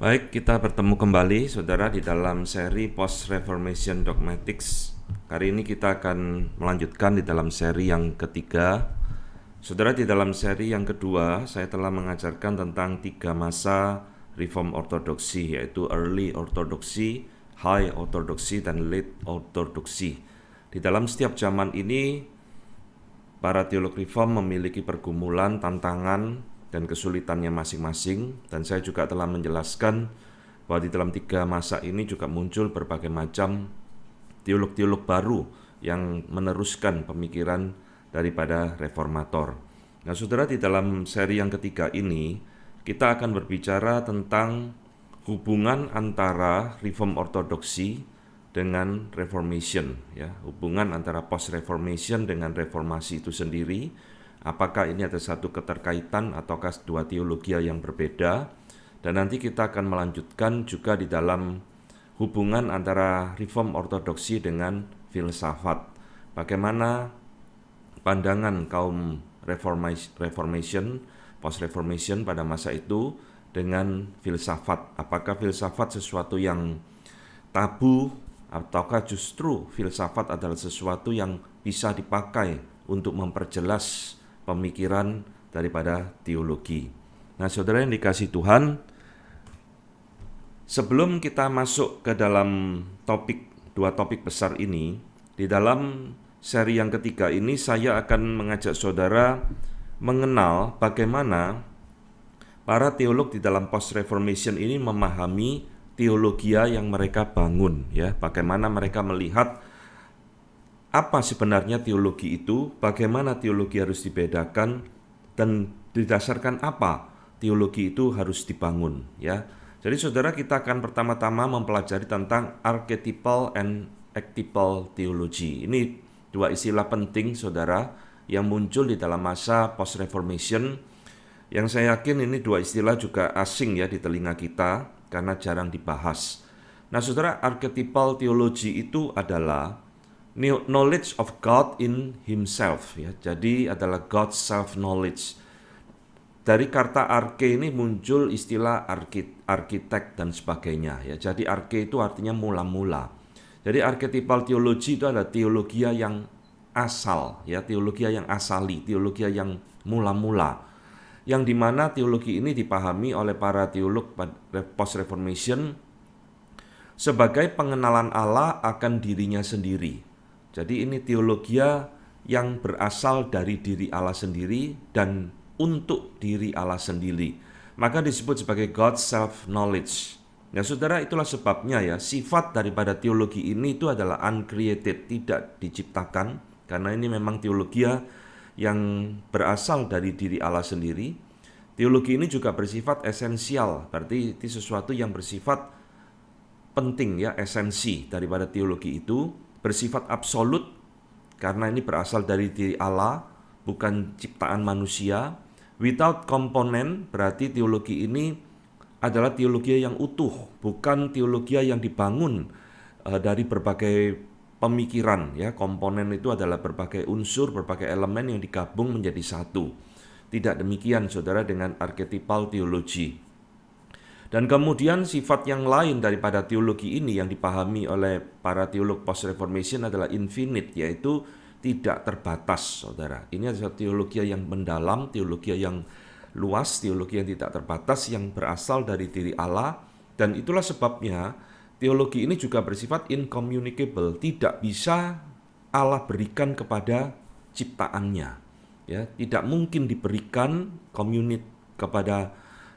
Baik, kita bertemu kembali saudara di dalam seri Post-Reformation Dogmatics. Kali ini kita akan melanjutkan di dalam seri yang ketiga. Saudara, di dalam seri yang kedua saya telah mengajarkan tentang 3 masa Reform Ortodoksi, yaitu Early Orthodoxy, High Orthodoxy, dan Late Orthodoxy. Di dalam setiap zaman ini para teolog Reform memiliki pergumulan, tantangan, dan kesulitannya masing-masing, dan saya juga telah menjelaskan bahwa di dalam 3 masa ini juga muncul berbagai macam teolog-teolog baru yang meneruskan pemikiran daripada reformator. Nah saudara, di dalam seri yang ketiga ini kita akan berbicara tentang hubungan antara Reform Ortodoksi dengan Reformation, ya, hubungan antara Post-Reformation dengan Reformasi itu sendiri. Apakah ini ada satu keterkaitan ataukah dua teologi yang berbeda? Dan nanti kita akan melanjutkan juga di dalam hubungan antara Reform Ortodoksi dengan filsafat. Bagaimana pandangan kaum Reformation, Post-Reformation pada masa itu dengan filsafat. Apakah filsafat sesuatu yang tabu ataukah justru filsafat adalah sesuatu yang bisa dipakai untuk memperjelas pemikiran daripada teologi. Nah saudara yang dikasih Tuhan, sebelum kita masuk ke dalam dua topik besar ini, di dalam seri yang ketiga ini saya akan mengajak saudara mengenal bagaimana para teolog di dalam Post-Reformation ini memahami teologi yang mereka bangun, ya, bagaimana mereka melihat apa sebenarnya teologi itu, bagaimana teologi harus dibedakan, dan didasarkan apa teologi itu harus dibangun, ya. Jadi saudara, kita akan pertama-tama mempelajari tentang archetypal and archetypal theology. Ini dua istilah penting saudara yang muncul di dalam masa post-reformation, yang saya yakin ini dua istilah juga asing ya di telinga kita karena jarang dibahas. Nah saudara, archetypal theology itu adalah knowledge of God in Himself, ya. Jadi adalah God's self-knowledge. Dari kata arche ini muncul istilah arsitek dan sebagainya, ya. Jadi arche itu artinya mula-mula. Jadi archetypal theology itu adalah teologi yang asal, ya, teologi yang asali, teologi yang mula-mula. Yang dimana teologi ini dipahami oleh para teolog post-reformation sebagai pengenalan Allah akan dirinya sendiri. Jadi ini teologi yang berasal dari diri Allah sendiri dan untuk diri Allah sendiri. Maka disebut sebagai God's self-knowledge. Nah saudara, itulah sebabnya ya, sifat daripada teologi ini itu adalah uncreated, tidak diciptakan. Karena ini memang teologi yang berasal dari diri Allah sendiri. Teologi ini juga bersifat esensial, berarti itu sesuatu yang bersifat penting ya, esensi daripada teologi itu. Bersifat absolut karena ini berasal dari diri Allah, bukan ciptaan manusia. Without component berarti teologi ini adalah teologi yang utuh, bukan teologi yang dibangun dari berbagai pemikiran ya. Komponen itu adalah berbagai unsur, berbagai elemen yang digabung menjadi satu. Tidak demikian saudara dengan archetypal theology. Dan kemudian sifat yang lain daripada teologi ini yang dipahami oleh para teolog post-reformation adalah infinite, yaitu tidak terbatas, saudara. Ini adalah teologi yang mendalam, teologi yang luas, teologi yang tidak terbatas, yang berasal dari diri Allah. Dan itulah sebabnya teologi ini juga bersifat incommunicable, tidak bisa Allah berikan kepada ciptaannya. Ya, tidak mungkin diberikan kepada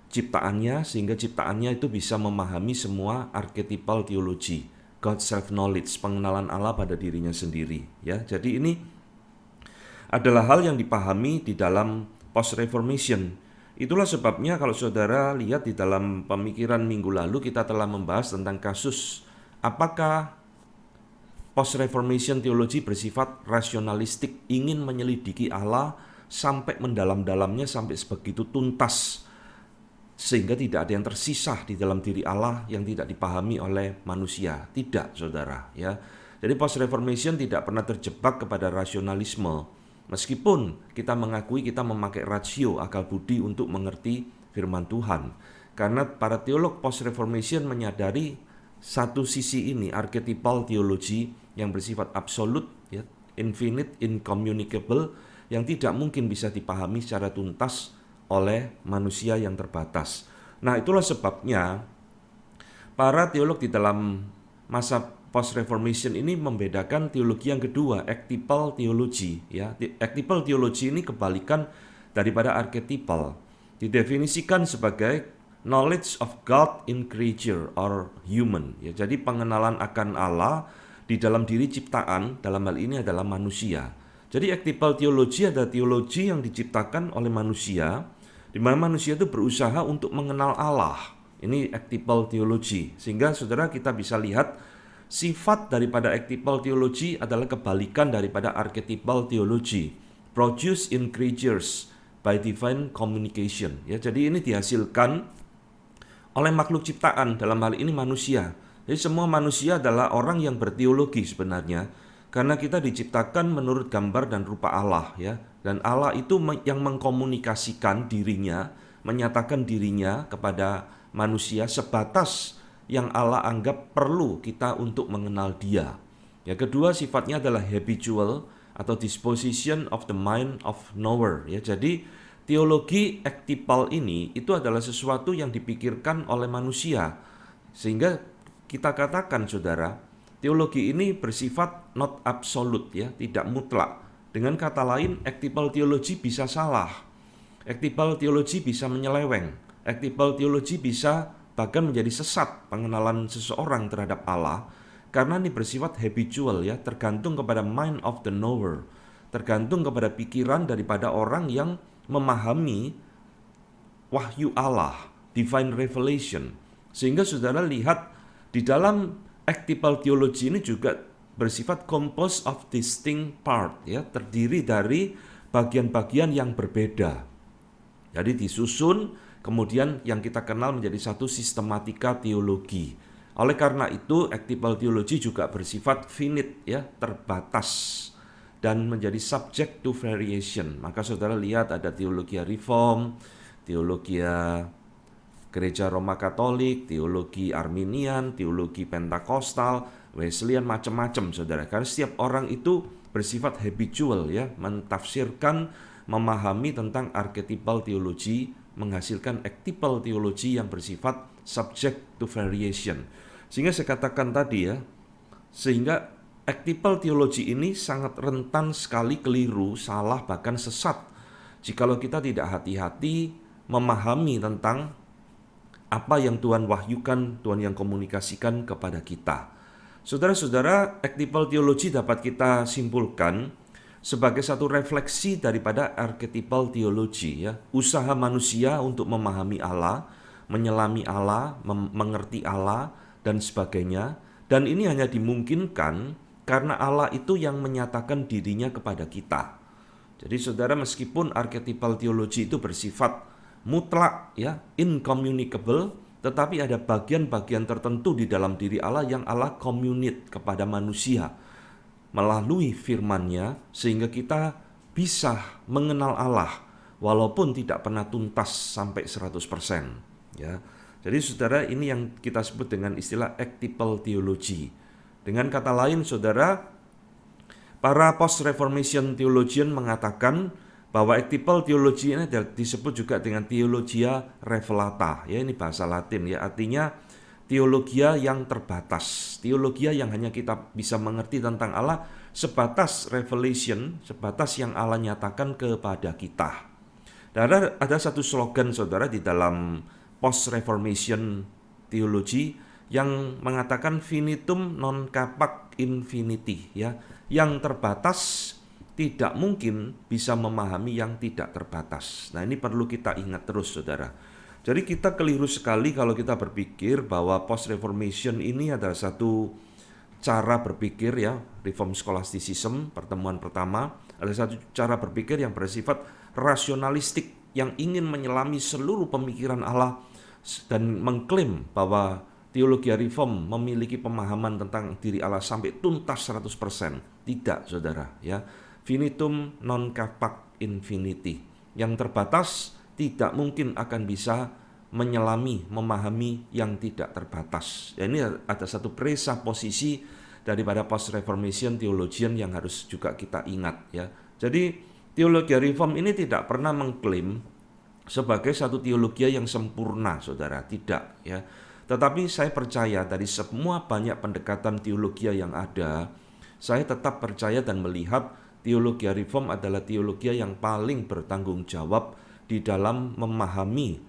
ciptaannya sehingga ciptaannya itu bisa memahami semua archetypal theology, God self-knowledge, pengenalan Allah pada dirinya sendiri. Ya, jadi ini adalah hal yang dipahami di dalam post-reformation. Itulah sebabnya kalau saudara lihat di dalam pemikiran minggu lalu kita telah membahas tentang kasus apakah post-reformation teologi bersifat rasionalistik, ingin menyelidiki Allah sampai mendalam-dalamnya, sampai sebegitu tuntas, sehingga tidak ada yang tersisa di dalam diri Allah yang tidak dipahami oleh manusia. Tidak, saudara, ya. Jadi post-reformation tidak pernah terjebak kepada rasionalisme. Meskipun kita mengakui kita memakai rasio akal budi untuk mengerti firman Tuhan. Karena para teolog post-reformation menyadari satu sisi ini, archetypal theology yang bersifat absolut, ya, infinite, incommunicable, yang tidak mungkin bisa dipahami secara tuntas oleh manusia yang terbatas. Nah, itulah sebabnya para teolog di dalam masa post-reformation ini membedakan teologi yang kedua, archetypal theology. Ya, archetypal theology ini kebalikan daripada archetypal. Didefinisikan sebagai knowledge of God in creature or human. Ya, jadi pengenalan akan Allah di dalam diri ciptaan, dalam hal ini adalah manusia. Jadi archetypal theology adalah teologi yang diciptakan oleh manusia, di mana manusia itu berusaha untuk mengenal Allah. Ini archetypal theology. Sehingga saudara kita bisa lihat sifat daripada archetypal theology adalah kebalikan daripada archetypal theology. Produced in creatures by divine communication. Ya, jadi ini dihasilkan oleh makhluk ciptaan, dalam hal ini manusia. Jadi semua manusia adalah orang yang berteologi sebenarnya, karena kita diciptakan menurut gambar dan rupa Allah, ya. Dan Allah itu yang mengkomunikasikan dirinya, menyatakan dirinya kepada manusia sebatas yang Allah anggap perlu kita untuk mengenal Dia. Yang kedua sifatnya adalah habitual atau disposition of the mind of knower, ya. Jadi teologi archetypal ini itu adalah sesuatu yang dipikirkan oleh manusia. Sehingga kita katakan saudara, teologi ini bersifat not absolute, ya, tidak mutlak. Dengan kata lain, archetypal theology bisa salah. Archetypal theology bisa menyeleweng. Archetypal theology bisa bahkan menjadi sesat pengenalan seseorang terhadap Allah, karena ini bersifat habitual, ya, tergantung kepada mind of the knower, tergantung kepada pikiran daripada orang yang memahami wahyu Allah, divine revelation. Sehingga saudara lihat di dalam archetypal theology ini juga bersifat composed of distinct part, ya, terdiri dari bagian-bagian yang berbeda. Jadi disusun kemudian yang kita kenal menjadi satu sistematika teologi. Oleh karena itu, archetypal theology juga bersifat finite, ya, terbatas, dan menjadi subject to variation. Maka saudara lihat ada teologi reform, teologi Gereja Roma Katolik, teologi Arminian, teologi Pentakostal, Wesleyan, macam-macam saudara. Karena setiap orang itu bersifat habitual, ya, mentafsirkan, memahami tentang archetypal theology, menghasilkan archetypal theology yang bersifat subject to variation. Sehingga saya katakan tadi, ya, sehingga archetypal theology ini sangat rentan sekali keliru, salah, bahkan sesat jikalau kita tidak hati-hati memahami tentang apa yang Tuhan wahyukan, Tuhan yang komunikasikan kepada kita. Saudara-saudara, archetypal theology dapat kita simpulkan sebagai satu refleksi daripada archetypal theology, ya, usaha manusia untuk memahami Allah, menyelami Allah, mengerti Allah, dan sebagainya. Dan ini hanya dimungkinkan karena Allah itu yang menyatakan dirinya kepada kita. Jadi saudara, meskipun archetypal theology itu bersifat mutlak, ya, incommunicable, tetapi ada bagian-bagian tertentu di dalam diri Allah yang Allah communicate kepada manusia melalui firman-Nya, sehingga kita bisa mengenal Allah walaupun tidak pernah tuntas sampai 100%, ya. Jadi saudara, ini yang kita sebut dengan istilah archetypal theology. Dengan kata lain saudara, para post-reformation theologian mengatakan bahwa archetypal theology ini disebut juga dengan theologia revelata, ya, ini bahasa Latin, ya, artinya teologia yang terbatas, teologia yang hanya kita bisa mengerti tentang Allah sebatas revelation, sebatas yang Allah nyatakan kepada kita. Dan ada satu slogan saudara di dalam post-reformation theology yang mengatakan finitum non capac infinity, ya, yang terbatas tidak mungkin bisa memahami yang tidak terbatas. Nah, ini perlu kita ingat terus saudara. Jadi kita keliru sekali kalau kita berpikir bahwa post-reformation ini adalah satu cara berpikir, ya, reform scholasticism, pertemuan pertama, ada satu cara berpikir yang bersifat rasionalistik, yang ingin menyelami seluruh pemikiran Allah dan mengklaim bahwa teologi reform memiliki pemahaman tentang diri Allah sampai tuntas 100%. Tidak saudara, ya. Finitum non capac infinity. Yang terbatas tidak mungkin akan bisa menyelami, memahami yang tidak terbatas. Ya, ini ada satu presupposisi daripada post-reformation theologian yang harus juga kita ingat ya. Jadi teologi reform ini tidak pernah mengklaim sebagai satu teologi yang sempurna, saudara, tidak ya. Tetapi saya percaya dari semua banyak pendekatan teologi yang ada, saya tetap percaya dan melihat teologi reform adalah teologi yang paling bertanggung jawab di dalam memahami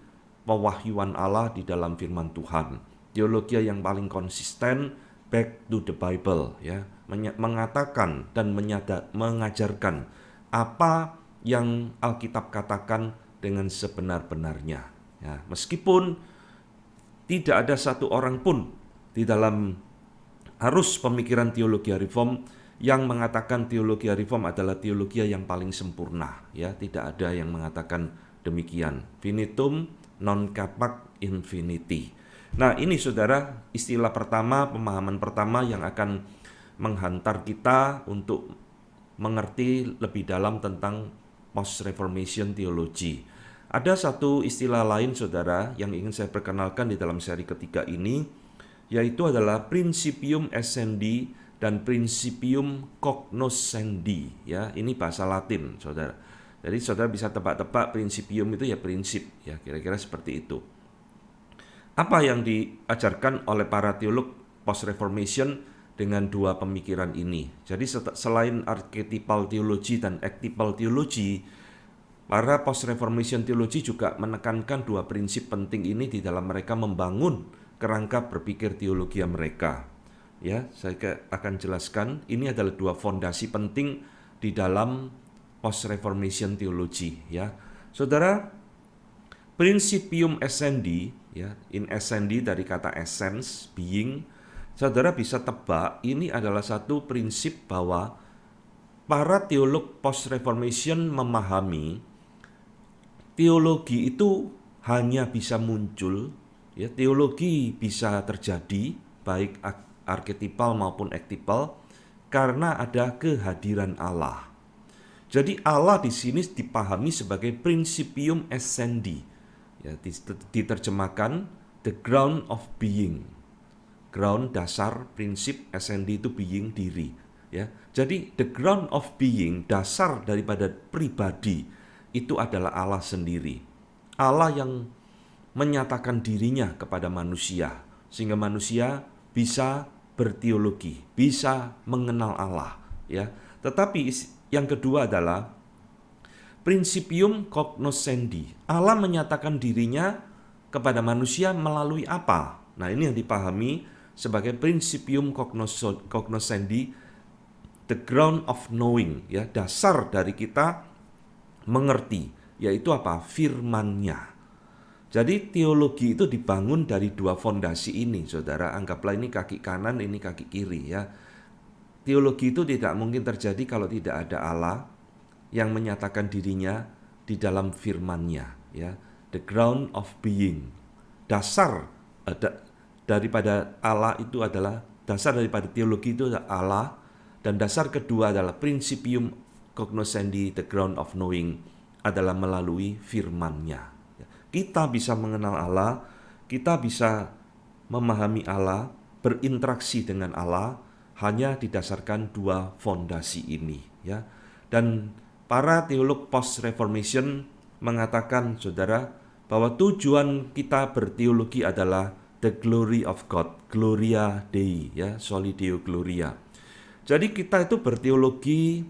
pewahyuan Allah di dalam firman Tuhan. Teologi yang paling konsisten, back to the Bible ya, mengatakan dan mengajarkan apa yang Alkitab katakan dengan sebenar-benarnya ya. Meskipun tidak ada satu orang pun di dalam arus pemikiran teologi reform yang mengatakan teologi reform adalah teologi yang paling sempurna ya, tidak ada yang mengatakan demikian. Finitum non capac infiniti. Nah, ini saudara, istilah pertama, pemahaman pertama yang akan menghantar kita untuk mengerti lebih dalam tentang post-reformation theology. Ada satu istilah lain, saudara, yang ingin saya perkenalkan di dalam seri ketiga ini, yaitu adalah principium essendi dan principium cognoscendi. Ya, ini bahasa Latin, saudara. Jadi saudara bisa tebak-tebak principium itu ya prinsip, ya kira-kira seperti itu. Apa yang diajarkan oleh para teolog post-reformation dengan dua pemikiran ini? Jadi selain archetypal theology dan actipal theology, para post-reformation theology juga menekankan dua prinsip penting ini di dalam mereka membangun kerangka berpikir teologi mereka. Ya, saya akan jelaskan, ini adalah dua fondasi penting di dalam post-reformation theology ya. Saudara, principium essendi ya, in essendi dari kata essence, being. Saudara bisa tebak, ini adalah satu prinsip bahwa para teolog post-reformation memahami teologi itu hanya bisa muncul ya, teologi bisa terjadi baik archetypal maupun actipal karena ada kehadiran Allah. Jadi Allah di sini dipahami sebagai principium essendi. Ya, diterjemahkan the ground of being. Ground dasar, prinsip, essendi itu being, diri. Ya, jadi the ground of being, dasar daripada pribadi itu adalah Allah sendiri. Allah yang menyatakan dirinya kepada manusia sehingga manusia bisa berteologi, bisa mengenal Allah. Ya, tetapi yang kedua adalah principium cognoscendi. Allah menyatakan dirinya kepada manusia melalui apa? Nah, ini yang dipahami sebagai principium cognoscendi, the ground of knowing, ya, dasar dari kita mengerti, yaitu apa? Firman-Nya. Jadi teologi itu dibangun dari dua fondasi ini, saudara. Anggaplah ini kaki kanan, ini kaki kiri ya. Teologi itu tidak mungkin terjadi kalau tidak ada Allah yang menyatakan dirinya di dalam firman-Nya ya. The ground of being. Dasar daripada Allah itu adalah, dasar daripada teologi itu adalah Allah, dan dasar kedua adalah principium cognoscendi, the ground of knowing, adalah melalui firman-Nya. Kita bisa mengenal Allah, kita bisa memahami Allah, berinteraksi dengan Allah hanya didasarkan dua fondasi ini ya. Dan para teolog post reformation mengatakan, saudara, bahwa tujuan kita berteologi adalah the glory of God, gloria Dei ya, soli Deo gloria. Jadi kita itu berteologi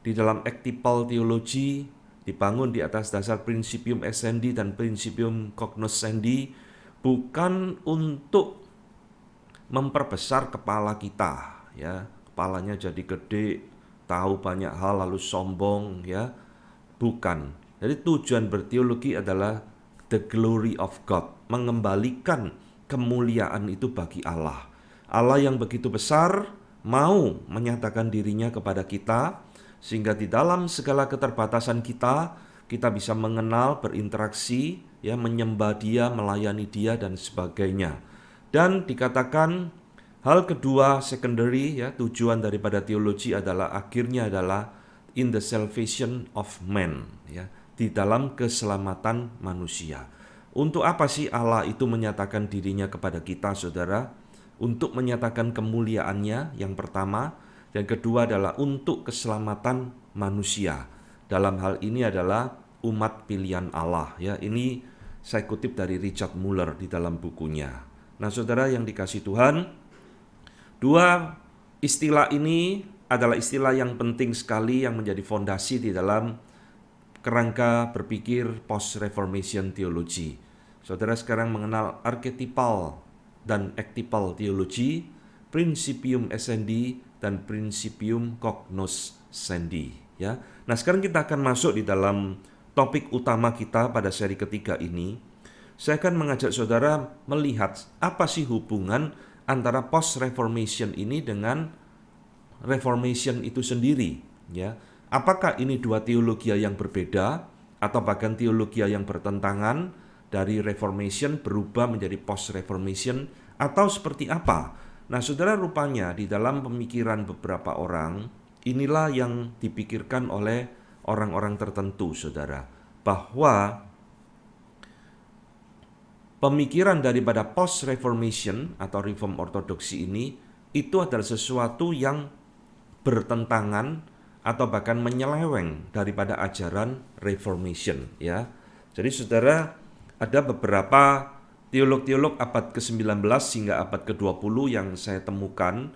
di dalam actipal theology, dibangun di atas dasar principium essendi dan principium cognoscendi, bukan untuk memperbesar kepala kita ya, kepalanya jadi gede, tahu banyak hal lalu sombong ya, bukan. Jadi tujuan berteologi adalah the glory of God, mengembalikan kemuliaan itu bagi Allah. Allah yang begitu besar mau menyatakan dirinya kepada kita, sehingga di dalam segala keterbatasan kita, kita bisa mengenal, berinteraksi, ya, menyembah Dia, melayani Dia dan sebagainya. Dan dikatakan hal kedua secondary ya, tujuan daripada teologi adalah akhirnya adalah in the salvation of man ya, di dalam keselamatan manusia. Untuk apa sih Allah itu menyatakan dirinya kepada kita, saudara? Untuk menyatakan kemuliaannya yang pertama, yang kedua adalah untuk keselamatan manusia. Dalam hal ini adalah umat pilihan Allah, ya. Ini saya kutip dari Richard Muller di dalam bukunya. Nah, saudara yang dikasih Tuhan, dua istilah ini adalah istilah yang penting sekali yang menjadi fondasi di dalam kerangka berpikir post-reformation theology. Saudara sekarang mengenal archetypal dan actypal theology, principium essendi dan principium cognoscendi, ya. Nah, sekarang kita akan masuk di dalam topik utama kita pada seri ketiga ini. Saya akan mengajak saudara melihat apa sih hubungan antara post-reformation ini dengan reformation itu sendiri, ya. Apakah ini dua teologi yang berbeda atau bahkan teologi yang bertentangan? Dari reformation berubah menjadi post-reformation atau seperti apa? Nah, saudara, rupanya di dalam pemikiran beberapa orang, inilah yang dipikirkan oleh orang-orang tertentu, saudara, bahwa pemikiran daripada post-reformation atau reform ortodoksi ini itu adalah sesuatu yang bertentangan atau bahkan menyeleweng daripada ajaran reformation, ya. Jadi saudara, ada beberapa teolog-teolog abad ke-19 hingga abad ke-20 yang saya temukan,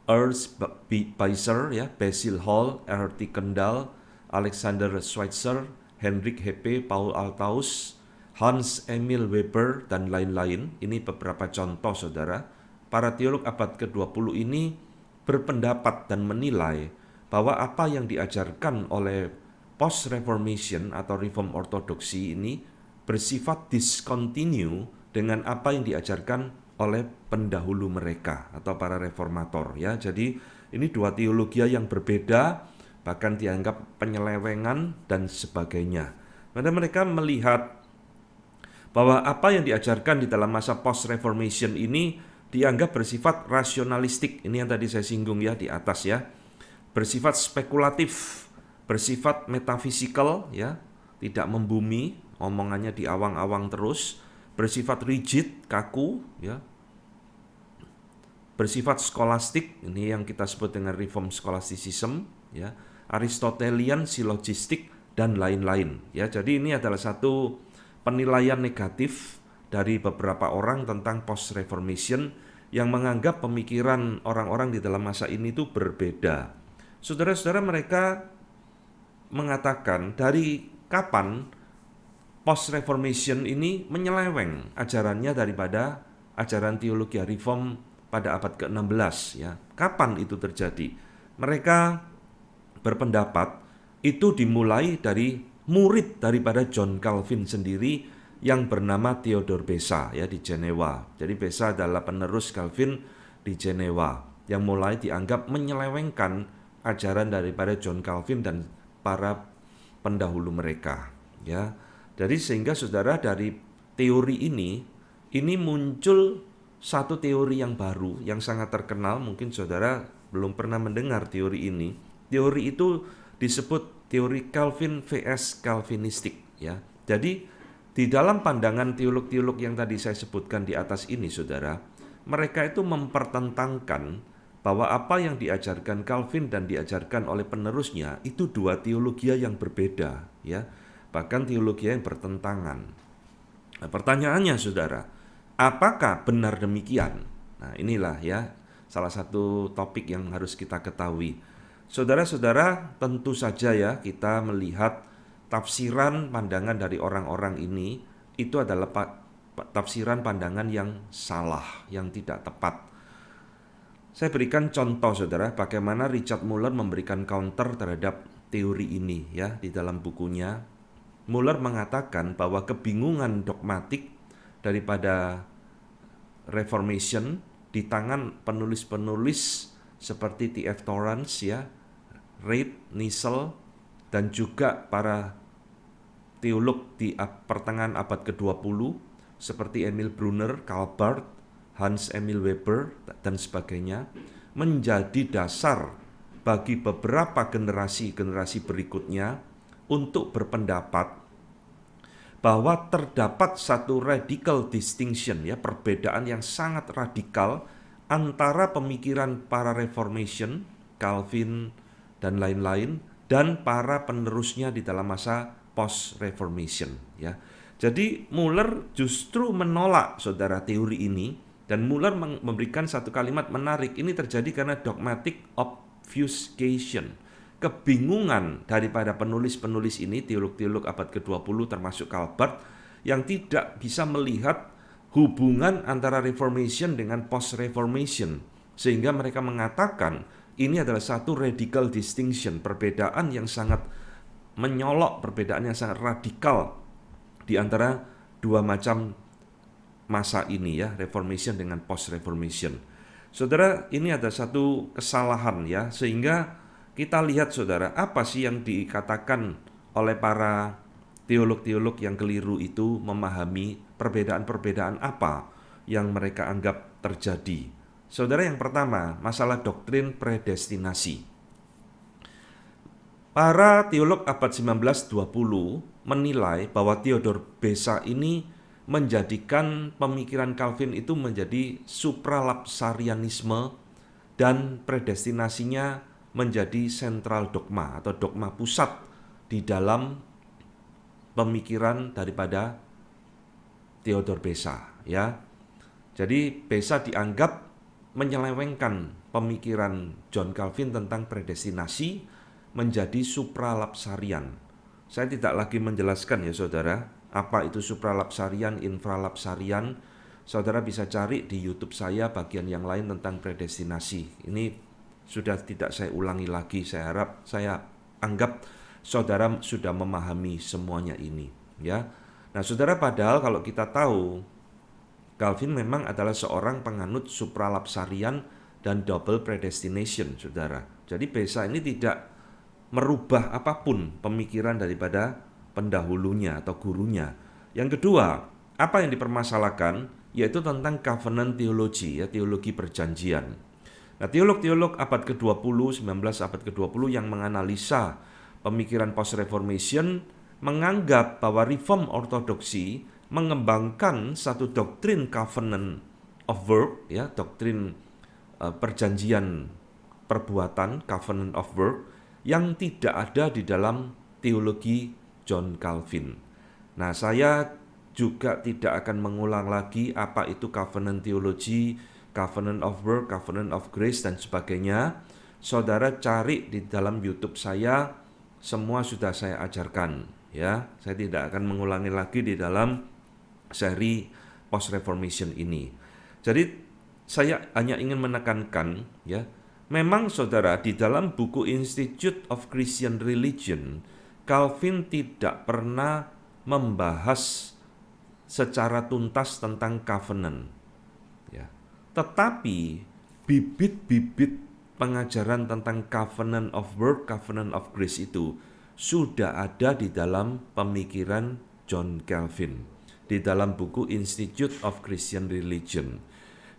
Ernst Beiser, ya, Basil Hall, R.T. Kendall, Alexander Schweitzer, Heinrich Heppe, Paul Althaus, Hans Emil Weber, dan lain-lain. Ini beberapa contoh, saudara. Para teolog abad ke-20 ini berpendapat dan menilai bahwa apa yang diajarkan oleh post-reformation atau reform ortodoksi ini bersifat discontinue dengan apa yang diajarkan oleh pendahulu mereka atau para reformator, ya. Jadi ini dua teologi yang berbeda, bahkan dianggap penyelewengan dan sebagainya. Karena mereka melihat bahwa apa yang diajarkan di dalam masa post-reformation ini dianggap bersifat rasionalistik. Ini yang tadi saya singgung, ya, di atas, ya. Bersifat spekulatif, bersifat metafisikal, ya, tidak membumi, omongannya di awang-awang terus, bersifat rigid, kaku, ya, bersifat skolastik, ini yang kita sebut dengan reform scholasticism, ya, Aristotelian, silogistik, dan lain-lain, ya. Jadi ini adalah satu penilaian negatif dari beberapa orang tentang post-reformation yang menganggap pemikiran orang-orang di dalam masa ini itu berbeda. Saudara-saudara, mereka mengatakan dari kapan post-reformation ini menyeleweng ajarannya daripada ajaran teologi reform pada abad ke-16, ya. Kapan itu terjadi? Mereka berpendapat itu dimulai dari murid daripada John Calvin sendiri yang bernama Theodor Beza, ya, di Jenewa. Jadi Beza adalah penerus Calvin di Jenewa yang mulai dianggap menyelewengkan ajaran daripada John Calvin dan para pendahulu mereka, ya. Jadi sehingga saudara, dari teori ini muncul satu teori yang baru yang sangat terkenal. Mungkin saudara belum pernah mendengar teori ini. Teori itu disebut teori Calvin vs Calvinistik, ya. Jadi di dalam pandangan teolog-teolog yang tadi saya sebutkan di atas ini, saudara, mereka itu mempertentangkan bahwa apa yang diajarkan Calvin dan diajarkan oleh penerusnya itu dua teologi yang berbeda, ya. Bahkan teologi yang bertentangan. Nah, pertanyaannya, saudara, apakah benar demikian? Nah, inilah, ya, salah satu topik yang harus kita ketahui. Saudara-saudara, tentu saja, ya, kita melihat tafsiran pandangan dari orang-orang ini itu adalah tafsiran pandangan yang salah, yang tidak tepat. Saya berikan contoh, saudara, bagaimana Richard Muller memberikan counter terhadap teori ini, ya, di dalam bukunya. Muller mengatakan bahwa kebingungan dogmatik daripada Reformation di tangan penulis-penulis seperti T.F. Torrance, ya, Reid, Niesel, dan juga para teolog di pertengahan abad ke-20 seperti Emil Brunner, Karl Barth, Hans Emil Weber, dan sebagainya, menjadi dasar bagi beberapa generasi berikutnya untuk berpendapat bahwa terdapat satu radical distinction, ya, perbedaan yang sangat radikal antara pemikiran para Reformation, Calvin dan lain-lain, dan para penerusnya di dalam masa post-Reformation, ya. Jadi Muller justru menolak, saudara, teori ini, dan Muller memberikan satu kalimat menarik. Ini terjadi karena dogmatic obfuscation, kebingungan daripada penulis-penulis ini, teolog-teolog abad ke-20 termasuk Calvert, yang tidak bisa melihat hubungan antara Reformation dengan post-Reformation, sehingga mereka mengatakan ini adalah satu radical distinction, perbedaan yang sangat menyolok, perbedaan yang sangat radikal di antara dua macam masa ini, ya, Reformation dengan post-Reformation. Saudara, ini ada satu kesalahan, ya, sehingga kita lihat, saudara, apa sih yang dikatakan oleh para teolog-teolog yang keliru itu memahami perbedaan-perbedaan apa yang mereka anggap terjadi. Saudara, yang pertama, masalah doktrin predestinasi. Para teolog abad 19-20 menilai bahwa Theodor Beza ini menjadikan pemikiran Calvin itu menjadi supralapsarianisme dan predestinasinya menjadi sentral dogma atau dogma pusat di dalam pemikiran daripada Theodor Beza, ya. Jadi Beza dianggap menyelewengkan pemikiran John Calvin tentang predestinasi menjadi supralapsarian. Saya tidak lagi menjelaskan, ya, saudara, apa itu supralapsarian, infralapsarian. Saudara bisa cari di YouTube saya bagian yang lain tentang predestinasi. Ini sudah tidak saya ulangi lagi. Saya anggap saudara sudah memahami semuanya ini, ya. Nah, saudara, padahal kalau kita tahu Calvin memang adalah seorang penganut supralapsarian dan double predestination, saudara. Jadi Beza ini tidak merubah apapun pemikiran daripada pendahulunya atau gurunya. Yang kedua, apa yang dipermasalahkan yaitu tentang covenant theology, ya, teologi perjanjian. Nah, teolog-teolog abad ke-20, 19 abad ke-20 yang menganalisa pemikiran post-reformation menganggap bahwa reform ortodoksi mengembangkan satu doktrin covenant of work, ya, doktrin perjanjian perbuatan, covenant of work, yang tidak ada di dalam teologi John Calvin. Nah, saya juga tidak akan mengulang lagi apa itu covenant theology, covenant of work, covenant of grace, dan sebagainya. Saudara cari di dalam YouTube saya, semua sudah saya ajarkan, ya. Saya tidak akan mengulangi lagi di dalam seri post reformation ini. Jadi saya hanya ingin menekankan, ya, memang saudara, di dalam buku Institute of Christian Religion, Calvin tidak pernah membahas secara tuntas tentang covenant, ya. Tetapi bibit-bibit pengajaran tentang covenant of work, covenant of grace itu sudah ada di dalam pemikiran John Calvin di dalam buku Institute of Christian Religion.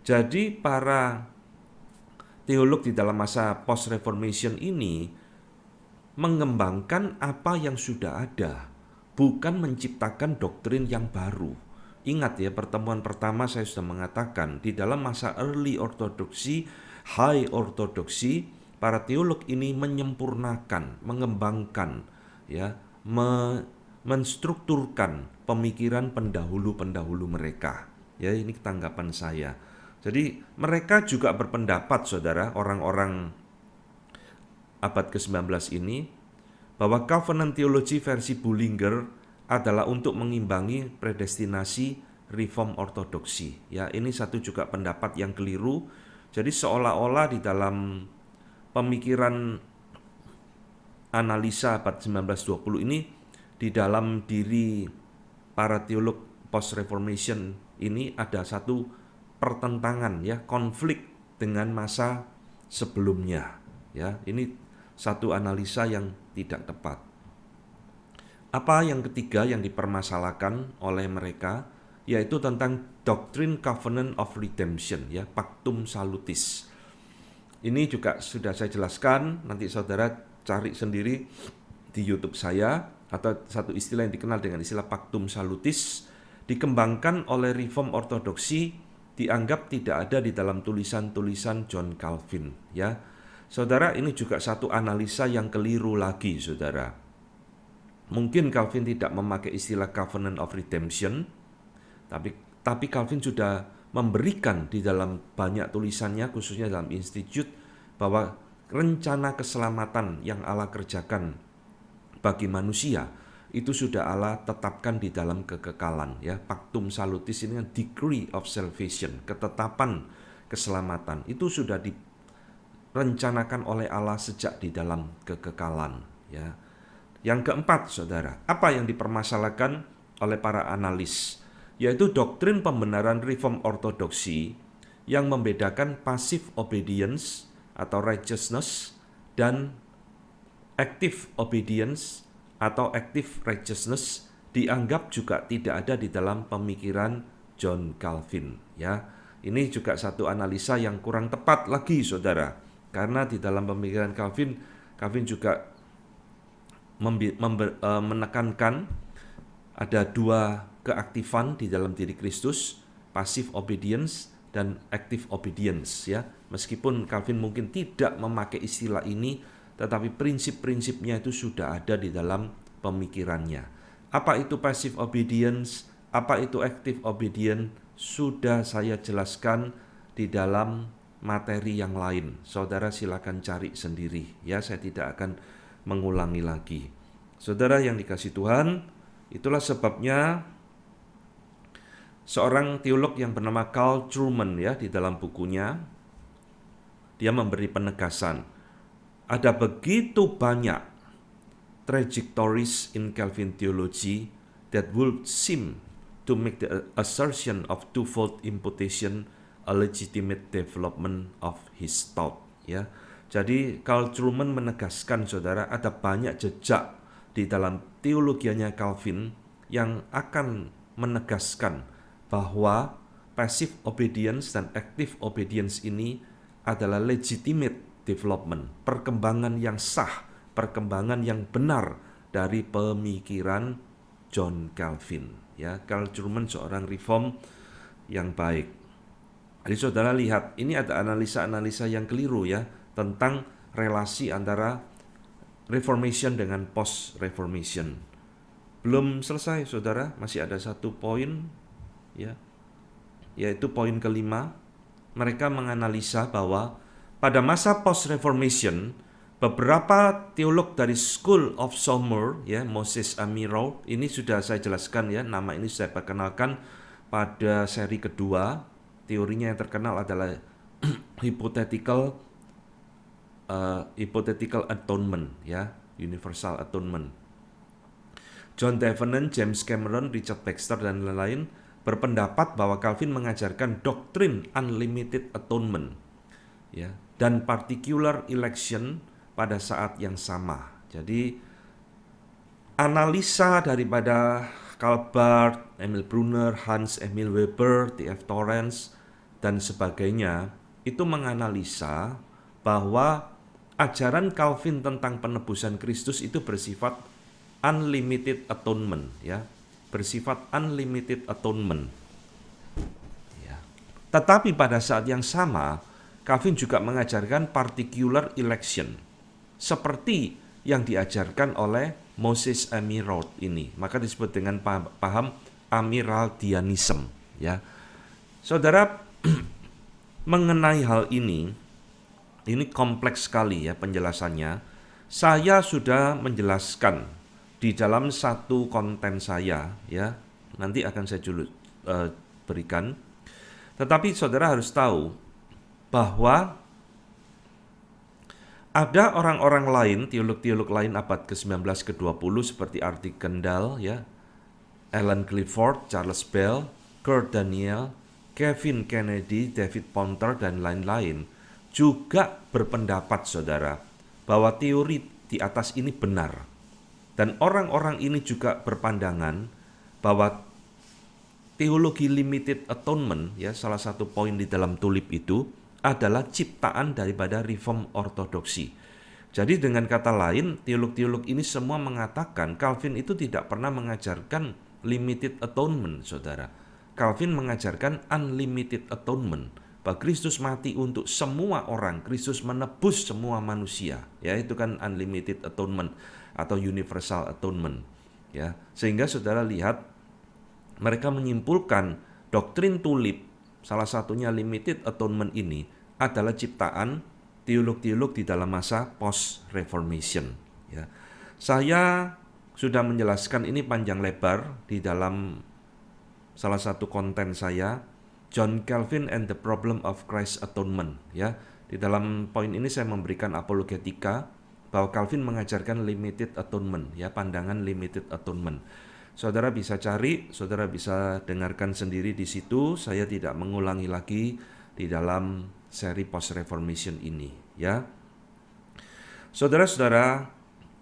Jadi para teolog di dalam masa post-reformation ini mengembangkan apa yang sudah ada, bukan menciptakan doktrin yang baru. Ingat, ya, pertemuan pertama saya sudah mengatakan, di dalam masa early ortodoksi, high ortodoksi, para teolog ini menyempurnakan, mengembangkan, ya, menstrukturkan pemikiran pendahulu-pendahulu mereka. Ya, ini tanggapan saya. Jadi mereka juga berpendapat, saudara, orang-orang abad ke-19 ini, bahwa covenant theology versi Bullinger adalah untuk mengimbangi predestinasi reform ortodoksi. Ya, ini satu juga pendapat yang keliru. Jadi seolah-olah di dalam pemikiran analisa abad 19-20 ini, di dalam diri para teolog post-reformation ini ada satu pertentangan, ya, konflik dengan masa sebelumnya. Ya, ini satu analisa yang tidak tepat. Apa yang ketiga yang dipermasalahkan oleh mereka, yaitu tentang doktrin covenant of redemption, ya, pactum salutis. Ini juga sudah saya jelaskan, nanti saudara cari sendiri di YouTube saya, atau satu istilah yang dikenal dengan istilah Pactum Salutis, dikembangkan oleh Reform Ortodoksi, dianggap tidak ada di dalam tulisan-tulisan John Calvin, ya. Saudara, ini juga satu analisa yang keliru lagi, saudara. Mungkin Calvin tidak memakai istilah Covenant of Redemption, tapi Calvin sudah memberikan di dalam banyak tulisannya, khususnya dalam Institute, bahwa rencana keselamatan yang Allah kerjakan bagi manusia itu sudah Allah tetapkan di dalam kekekalan, ya. Pactum Salutis ini kan decree of salvation, ketetapan keselamatan itu sudah direncanakan oleh Allah sejak di dalam kekekalan, ya. Yang keempat, saudara, apa yang dipermasalahkan oleh para analis, yaitu doktrin pembenaran Reform Ortodoksi yang membedakan passive obedience atau righteousness dan active obedience atau active righteousness dianggap juga tidak ada di dalam pemikiran John Calvin, ya. Ini juga satu analisa yang kurang tepat lagi, saudara, karena di dalam pemikiran Calvin juga menekankan ada dua keaktifan di dalam diri Kristus, passive obedience dan active obedience, ya. Meskipun Calvin mungkin tidak memakai istilah ini, tetapi prinsip-prinsipnya itu sudah ada di dalam pemikirannya. Apa itu passive obedience, apa itu active obedience, sudah saya jelaskan di dalam materi yang lain. Saudara silakan cari sendiri, ya, saya tidak akan mengulangi lagi. Saudara yang dikasih Tuhan, itulah sebabnya seorang teolog yang bernama Carl Trueman, ya, di dalam bukunya dia memberi penegasan. Ada begitu banyak trajectories in Calvin theology that would seem to make the assertion of twofold imputation a legitimate development of his thought, ya. Jadi Carl Trueman menegaskan, saudara, ada banyak jejak di dalam teologianya Calvin yang akan menegaskan bahwa passive obedience dan active obedience ini adalah legitimate development, perkembangan yang sah, perkembangan yang benar dari pemikiran John Calvin, ya. Carl Trueman seorang reform yang baik. Jadi saudara lihat, ini ada analisa-analisa yang keliru, ya, tentang relasi antara Reformation dengan post-Reformation. Belum selesai, saudara, masih ada satu poin, ya, yaitu poin kelima. Mereka menganalisa bahwa pada masa post-Reformation, beberapa teolog dari School of Somer, ya, Moses Amirault, ini sudah saya jelaskan, ya, nama ini saya perkenalkan pada seri kedua. Teorinya yang terkenal adalah hypothetical atonement, ya, universal atonement. John Davenant, James Cameron, Richard Baxter, dan lain-lain berpendapat bahwa Calvin mengajarkan doktrin unlimited atonement, ya, dan particular election pada saat yang sama. Jadi analisa daripada Karl Barth, Emil Brunner, Hans Emil Weber, T.F. Torrance, dan sebagainya itu menganalisa bahwa ajaran Calvin tentang penebusan Kristus itu bersifat unlimited atonement, ya, bersifat unlimited atonement, ya. Tetapi pada saat yang sama Calvin juga mengajarkan particular election seperti yang diajarkan oleh Moses Amirault ini, maka disebut dengan paham Amiraultianism, ya. Saudara, mengenai hal ini kompleks sekali, ya, penjelasannya. Saya sudah menjelaskan di dalam satu konten saya, ya, nanti akan saya berikan. Tetapi saudara harus tahu bahwa ada orang-orang lain, teolog-teolog lain abad ke-19 ke-20 seperti Arthur Kendall, ya, Alan Clifford, Charles Bell, Kurt Daniel, Kevin Kennedy, David Ponter, dan lain-lain juga berpendapat, saudara, bahwa teori di atas ini benar. Dan orang-orang ini juga berpandangan bahwa teologi limited atonement, ya, salah satu poin di dalam tulip itu adalah ciptaan daripada Reform Ortodoksi. Jadi dengan kata lain, teolog-teolog ini semua mengatakan Calvin itu tidak pernah mengajarkan limited atonement, saudara. Calvin mengajarkan unlimited atonement, bahwa Kristus mati untuk semua orang, Kristus menebus semua manusia. Ya, itu kan unlimited atonement atau universal atonement. Ya, sehingga saudara lihat mereka menyimpulkan doktrin tulip, salah satunya limited atonement ini adalah ciptaan teolog-teolog di dalam masa post-reformation. Ya. Saya sudah menjelaskan ini panjang lebar di dalam salah satu konten saya, John Calvin and the Problem of Christ's Atonement. Ya. Di dalam poin ini saya memberikan apologetika bahwa Calvin mengajarkan limited atonement, ya, pandangan limited atonement. Saudara bisa cari, saudara bisa dengarkan sendiri di situ. Saya tidak mengulangi lagi di dalam seri post reformation ini, ya. Saudara-saudara,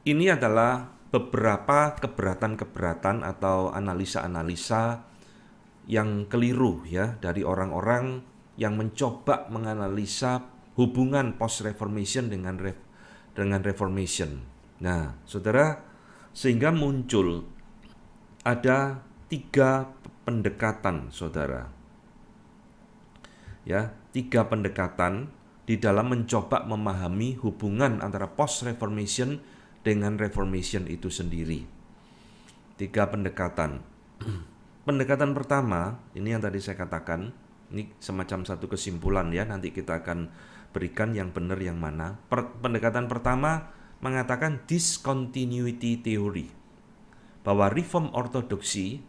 ini adalah beberapa keberatan-keberatan atau analisa-analisa yang keliru, ya, dari orang-orang yang mencoba menganalisa hubungan post reformation dengan reformation. Nah, saudara, sehingga muncul ada 3 pendekatan, saudara. Ya, 3 pendekatan di dalam mencoba memahami hubungan antara post-reformation dengan reformation itu sendiri. 3 pendekatan. Pendekatan pertama, ini yang tadi saya katakan, ini semacam satu kesimpulan, ya, nanti kita akan berikan yang benar yang mana. Pendekatan pertama mengatakan discontinuity theory, bahwa reform ortodoksi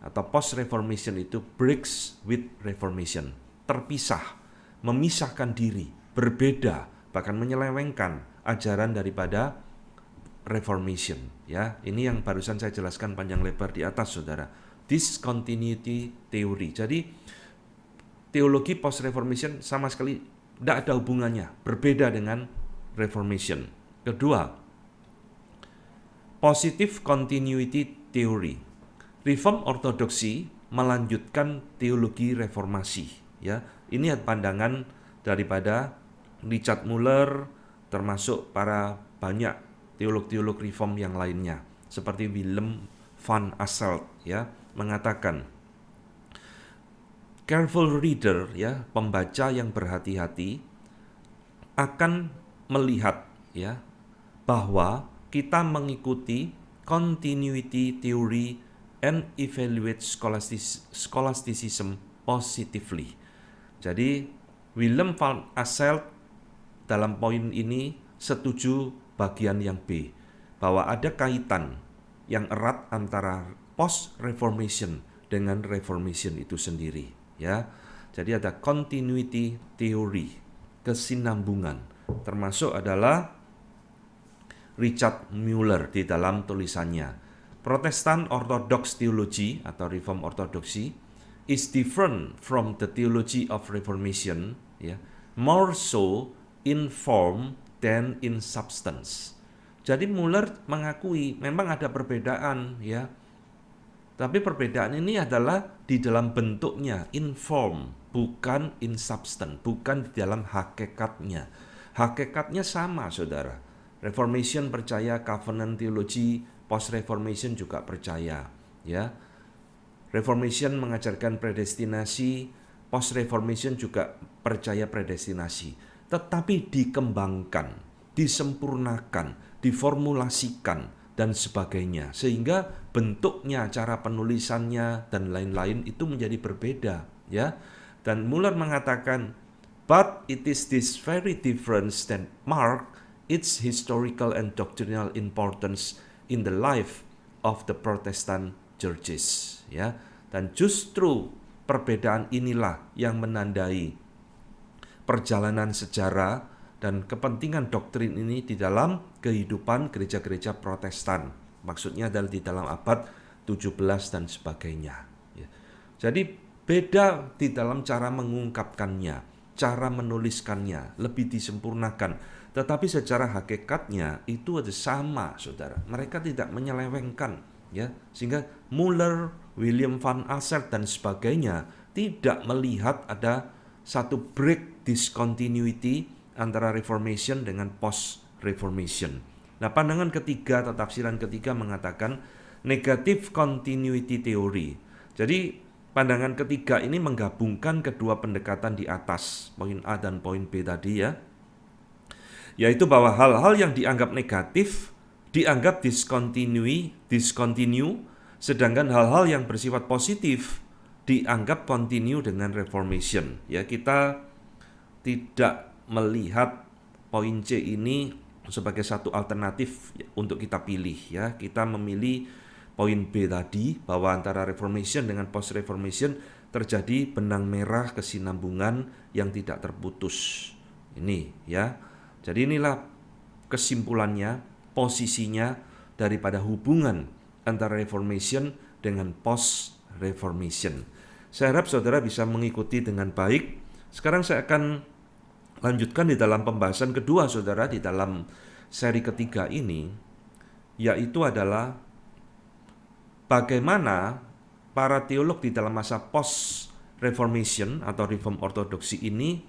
atau post-reformation itu breaks with reformation, terpisah, memisahkan diri, berbeda, bahkan menyelewengkan ajaran daripada reformation. Ya, ini yang barusan saya jelaskan panjang lebar di atas, saudara. Discontinuity theory. Jadi teologi post-reformation sama sekali tidak ada hubungannya, berbeda dengan reformation. Kedua, positive continuity theory. Reform ortodoksi melanjutkan teologi reformasi, ya. Ini pandangan daripada Richard Muller, termasuk para banyak teolog-teolog reform yang lainnya, seperti Willem van Asselt, ya, mengatakan careful reader, ya, pembaca yang berhati-hati akan melihat, ya, bahwa kita mengikuti continuity theory and evaluate scholasticism positively. Jadi Willem van Asselt dalam poin ini setuju bagian yang B, bahwa ada kaitan yang erat antara post-reformation dengan reformation itu sendiri, ya. Jadi ada continuity theory, kesinambungan, termasuk adalah Richard Muller di dalam tulisannya Protestant Orthodox Theology atau Reform Ortodoksi is different from the theology of Reformation, ya, more so in form than in substance. Jadi Muller mengakui memang ada perbedaan, ya, tapi perbedaan ini adalah di dalam bentuknya, in form, bukan in substance, bukan di dalam hakikatnya. Hakikatnya sama, saudara. Reformation percaya covenant theology, post-reformation juga percaya, ya. Reformation mengajarkan predestinasi, post-reformation juga percaya predestinasi, tetapi dikembangkan, disempurnakan, diformulasikan dan sebagainya, sehingga bentuknya, cara penulisannya dan lain-lain itu menjadi berbeda, ya. Dan Muller mengatakan, but it is this very difference that mark its historical and doctrinal importance in the life of the Protestant churches, ya. Dan justru perbedaan inilah yang menandai perjalanan sejarah dan kepentingan doktrin ini di dalam kehidupan gereja-gereja Protestan. Maksudnya adalah di dalam abad 17 dan sebagainya, ya. Jadi beda di dalam cara mengungkapkannya, cara menuliskannya, lebih disempurnakan. Tetapi secara hakikatnya itu ada sama, saudara. Mereka tidak menyelewengkan, ya. Sehingga Muller, Willem van Asselt dan sebagainya tidak melihat ada satu break discontinuity antara Reformation dengan post Reformation. Nah, pandangan ketiga atau tafsiran ketiga mengatakan negative continuity theory. Jadi pandangan ketiga ini menggabungkan kedua pendekatan di atas, poin A dan poin B tadi ya, yaitu bahwa hal-hal yang dianggap negatif dianggap discontinue, sedangkan hal-hal yang bersifat positif dianggap continue dengan Reformation. Ya, kita tidak melihat poin C ini sebagai satu alternatif untuk kita pilih ya. Kita memilih poin B tadi, bahwa antara Reformation dengan Post Reformation terjadi benang merah kesinambungan yang tidak terputus. Ini ya. Jadi inilah kesimpulannya, posisinya daripada hubungan antara Reformation dengan Post Reformation. Saya harap saudara bisa mengikuti dengan baik. Sekarang saya akan lanjutkan di dalam pembahasan kedua saudara di dalam seri ketiga ini, yaitu adalah bagaimana para teolog di dalam masa post reformation atau reform ortodoksi ini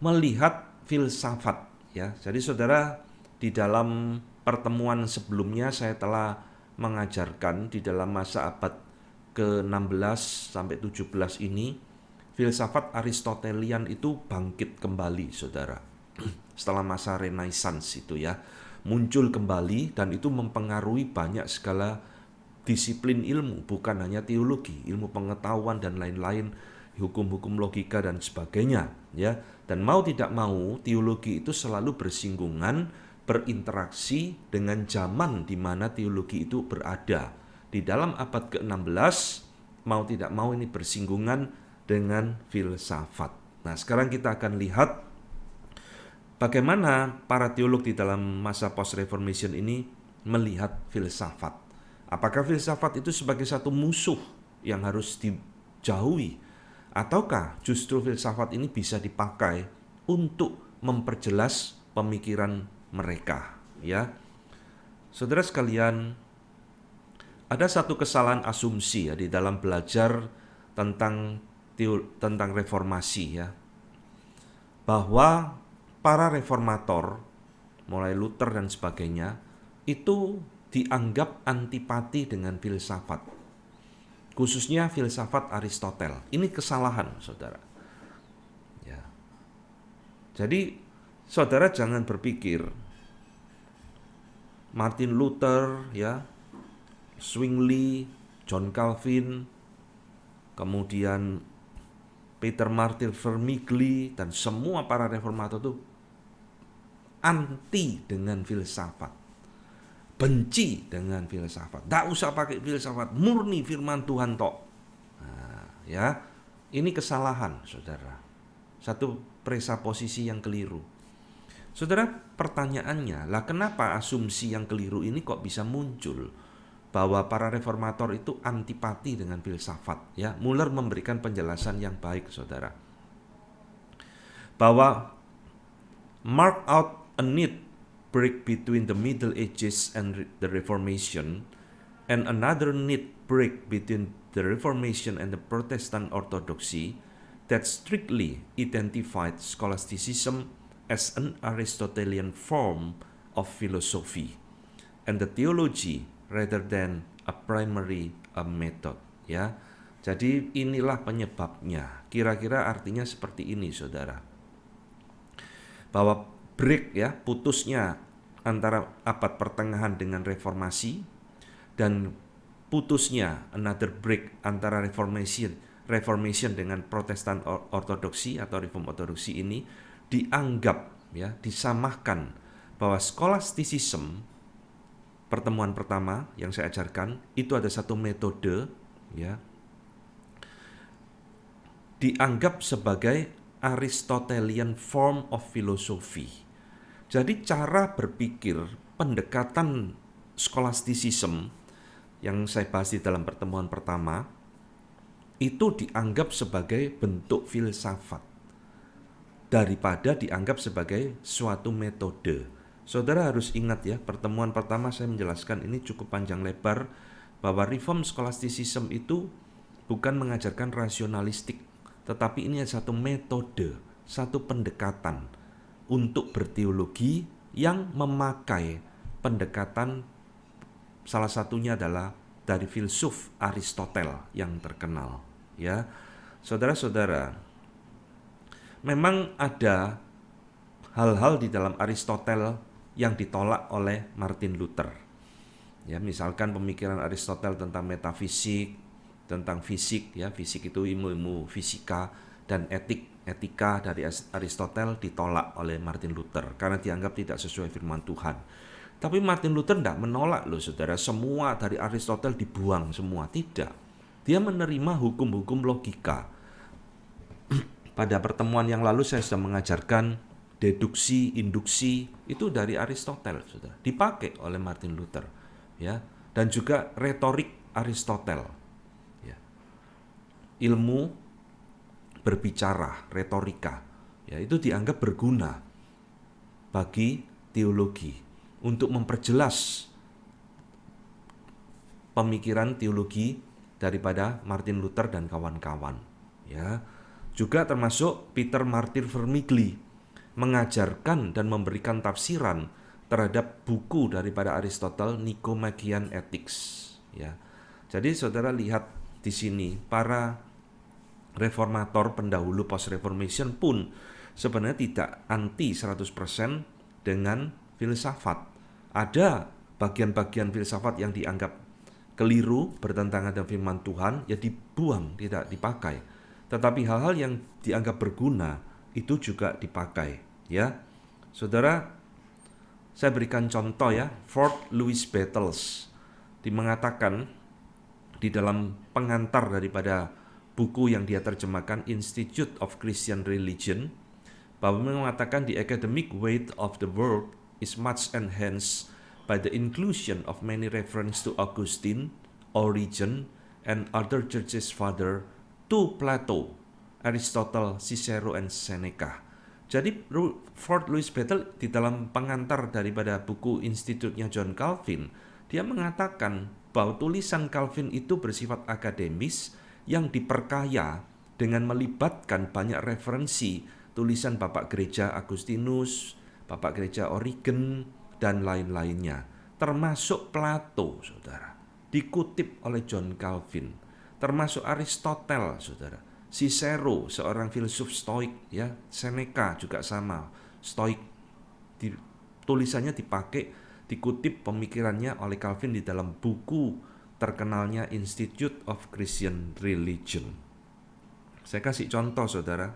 melihat filsafat ya. Jadi saudara, di dalam pertemuan sebelumnya saya telah mengajarkan di dalam masa abad ke-16 sampai 17 ini filsafat Aristotelian itu bangkit kembali, saudara. Setelah masa Renaissance itu ya, muncul kembali dan itu mempengaruhi banyak segala disiplin ilmu, bukan hanya teologi, ilmu pengetahuan dan lain-lain, hukum-hukum logika dan sebagainya ya. Dan mau tidak mau, teologi itu selalu bersinggungan, berinteraksi dengan zaman di mana teologi itu berada. Di dalam abad ke-16, mau tidak mau ini bersinggungan dengan filsafat. Nah, sekarang kita akan lihat bagaimana para teolog di dalam masa post-reformation ini melihat filsafat. Apakah filsafat itu sebagai satu musuh yang harus dijauhi? Ataukah justru filsafat ini bisa dipakai untuk memperjelas pemikiran mereka? Ya, saudara sekalian, ada satu kesalahan asumsi ya di dalam belajar tentang reformasi ya, bahwa para reformator mulai Luther dan sebagainya itu dianggap antipati dengan filsafat, khususnya filsafat Aristoteles. Ini kesalahan saudara ya. Jadi saudara jangan berpikir Martin Luther ya, Zwingli, John Calvin, kemudian Peter Martyr Vermigli dan semua para reformator itu anti dengan filsafat, benci dengan filsafat. Tidak usah pakai filsafat, murni firman Tuhan tok. Nah, ya, ini kesalahan, saudara. Satu presuposisi yang keliru. Saudara, pertanyaannya, lah kenapa asumsi yang keliru ini kok bisa muncul? Bahwa para reformator itu antipati dengan filsafat ya. Muller memberikan penjelasan yang baik saudara, bahwa mark out a need break between the Middle Ages and the Reformation, and another need break between the Reformation and the Protestant Orthodoxy that strictly identified scholasticism as an Aristotelian form of philosophy and the theology rather than a primary method ya. Jadi inilah penyebabnya. Kira-kira artinya seperti ini saudara, bahwa break ya, putusnya antara abad pertengahan dengan reformasi, dan putusnya another break antara reformation dengan Protestan ortodoksi atau reform ortodoksi ini dianggap ya, disamakan, bahwa scholasticism pertemuan pertama yang saya ajarkan itu ada satu metode ya, dianggap sebagai Aristotelian form of philosophy. Jadi cara berpikir, pendekatan scholasticism yang saya bahas di dalam pertemuan pertama itu dianggap sebagai bentuk filsafat daripada dianggap sebagai suatu metode. Saudara harus ingat ya, pertemuan pertama saya menjelaskan ini cukup panjang lebar, bahwa reform scholasticism itu bukan mengajarkan rasionalistik, tetapi ini satu metode, satu pendekatan untuk berteologi, yang memakai pendekatan, salah satunya adalah dari filsuf Aristoteles yang terkenal. Ya, saudara-saudara, memang ada hal-hal di dalam Aristoteles yang ditolak oleh Martin Luther. Ya, misalkan pemikiran Aristoteles tentang metafisik, tentang fisik, ya, fisik itu ilmu fisika, dan etika dari Aristoteles ditolak oleh Martin Luther karena dianggap tidak sesuai firman Tuhan. Tapi Martin Luther tidak menolak loh saudara, semua dari Aristoteles dibuang semua, tidak. Dia menerima hukum-hukum logika. Pada pertemuan yang lalu saya sudah mengajarkan deduksi, induksi, itu dari Aristoteles, saudara. Dipakai oleh Martin Luther, ya. Dan juga retorik Aristoteles, ya. Ilmu berbicara, retorika, ya, itu dianggap berguna bagi teologi untuk memperjelas pemikiran teologi daripada Martin Luther dan kawan-kawan, ya. Juga termasuk Peter Martyr Vermigli mengajarkan dan memberikan tafsiran terhadap buku daripada Aristoteles, Nicomachean Ethics, ya. Jadi saudara lihat di sini para reformator pendahulu post reformation pun sebenarnya tidak anti 100% dengan filsafat. Ada bagian-bagian filsafat yang dianggap keliru, bertentangan dengan firman Tuhan, ya dibuang, tidak dipakai. Tetapi hal-hal yang dianggap berguna itu juga dipakai, ya. Saudara, saya berikan contoh ya, Fort Louis Battles mengatakan di dalam pengantar daripada buku yang dia terjemahkan, Institute of Christian Religion, bahwa mengatakan the academic weight of the work is much enhanced by the inclusion of many reference to Augustine, Origen, and other churches father to Plato, Aristotle, Cicero, and Seneca. Jadi Fort Louis Battle di dalam pengantar daripada buku Institute-nya John Calvin, dia mengatakan bahwa tulisan Calvin itu bersifat akademis yang diperkaya dengan melibatkan banyak referensi tulisan Bapak Gereja Agustinus, Bapak Gereja Origen, dan lain-lainnya. Termasuk Plato, saudara, dikutip oleh John Calvin. Termasuk Aristoteles, saudara. Cicero, seorang filsuf Stoik, ya. Seneca juga sama, Stoik. Tulisannya dipakai, dikutip pemikirannya oleh Calvin di dalam buku terkenalnya Institute of Christian Religion. Saya kasih contoh, saudara.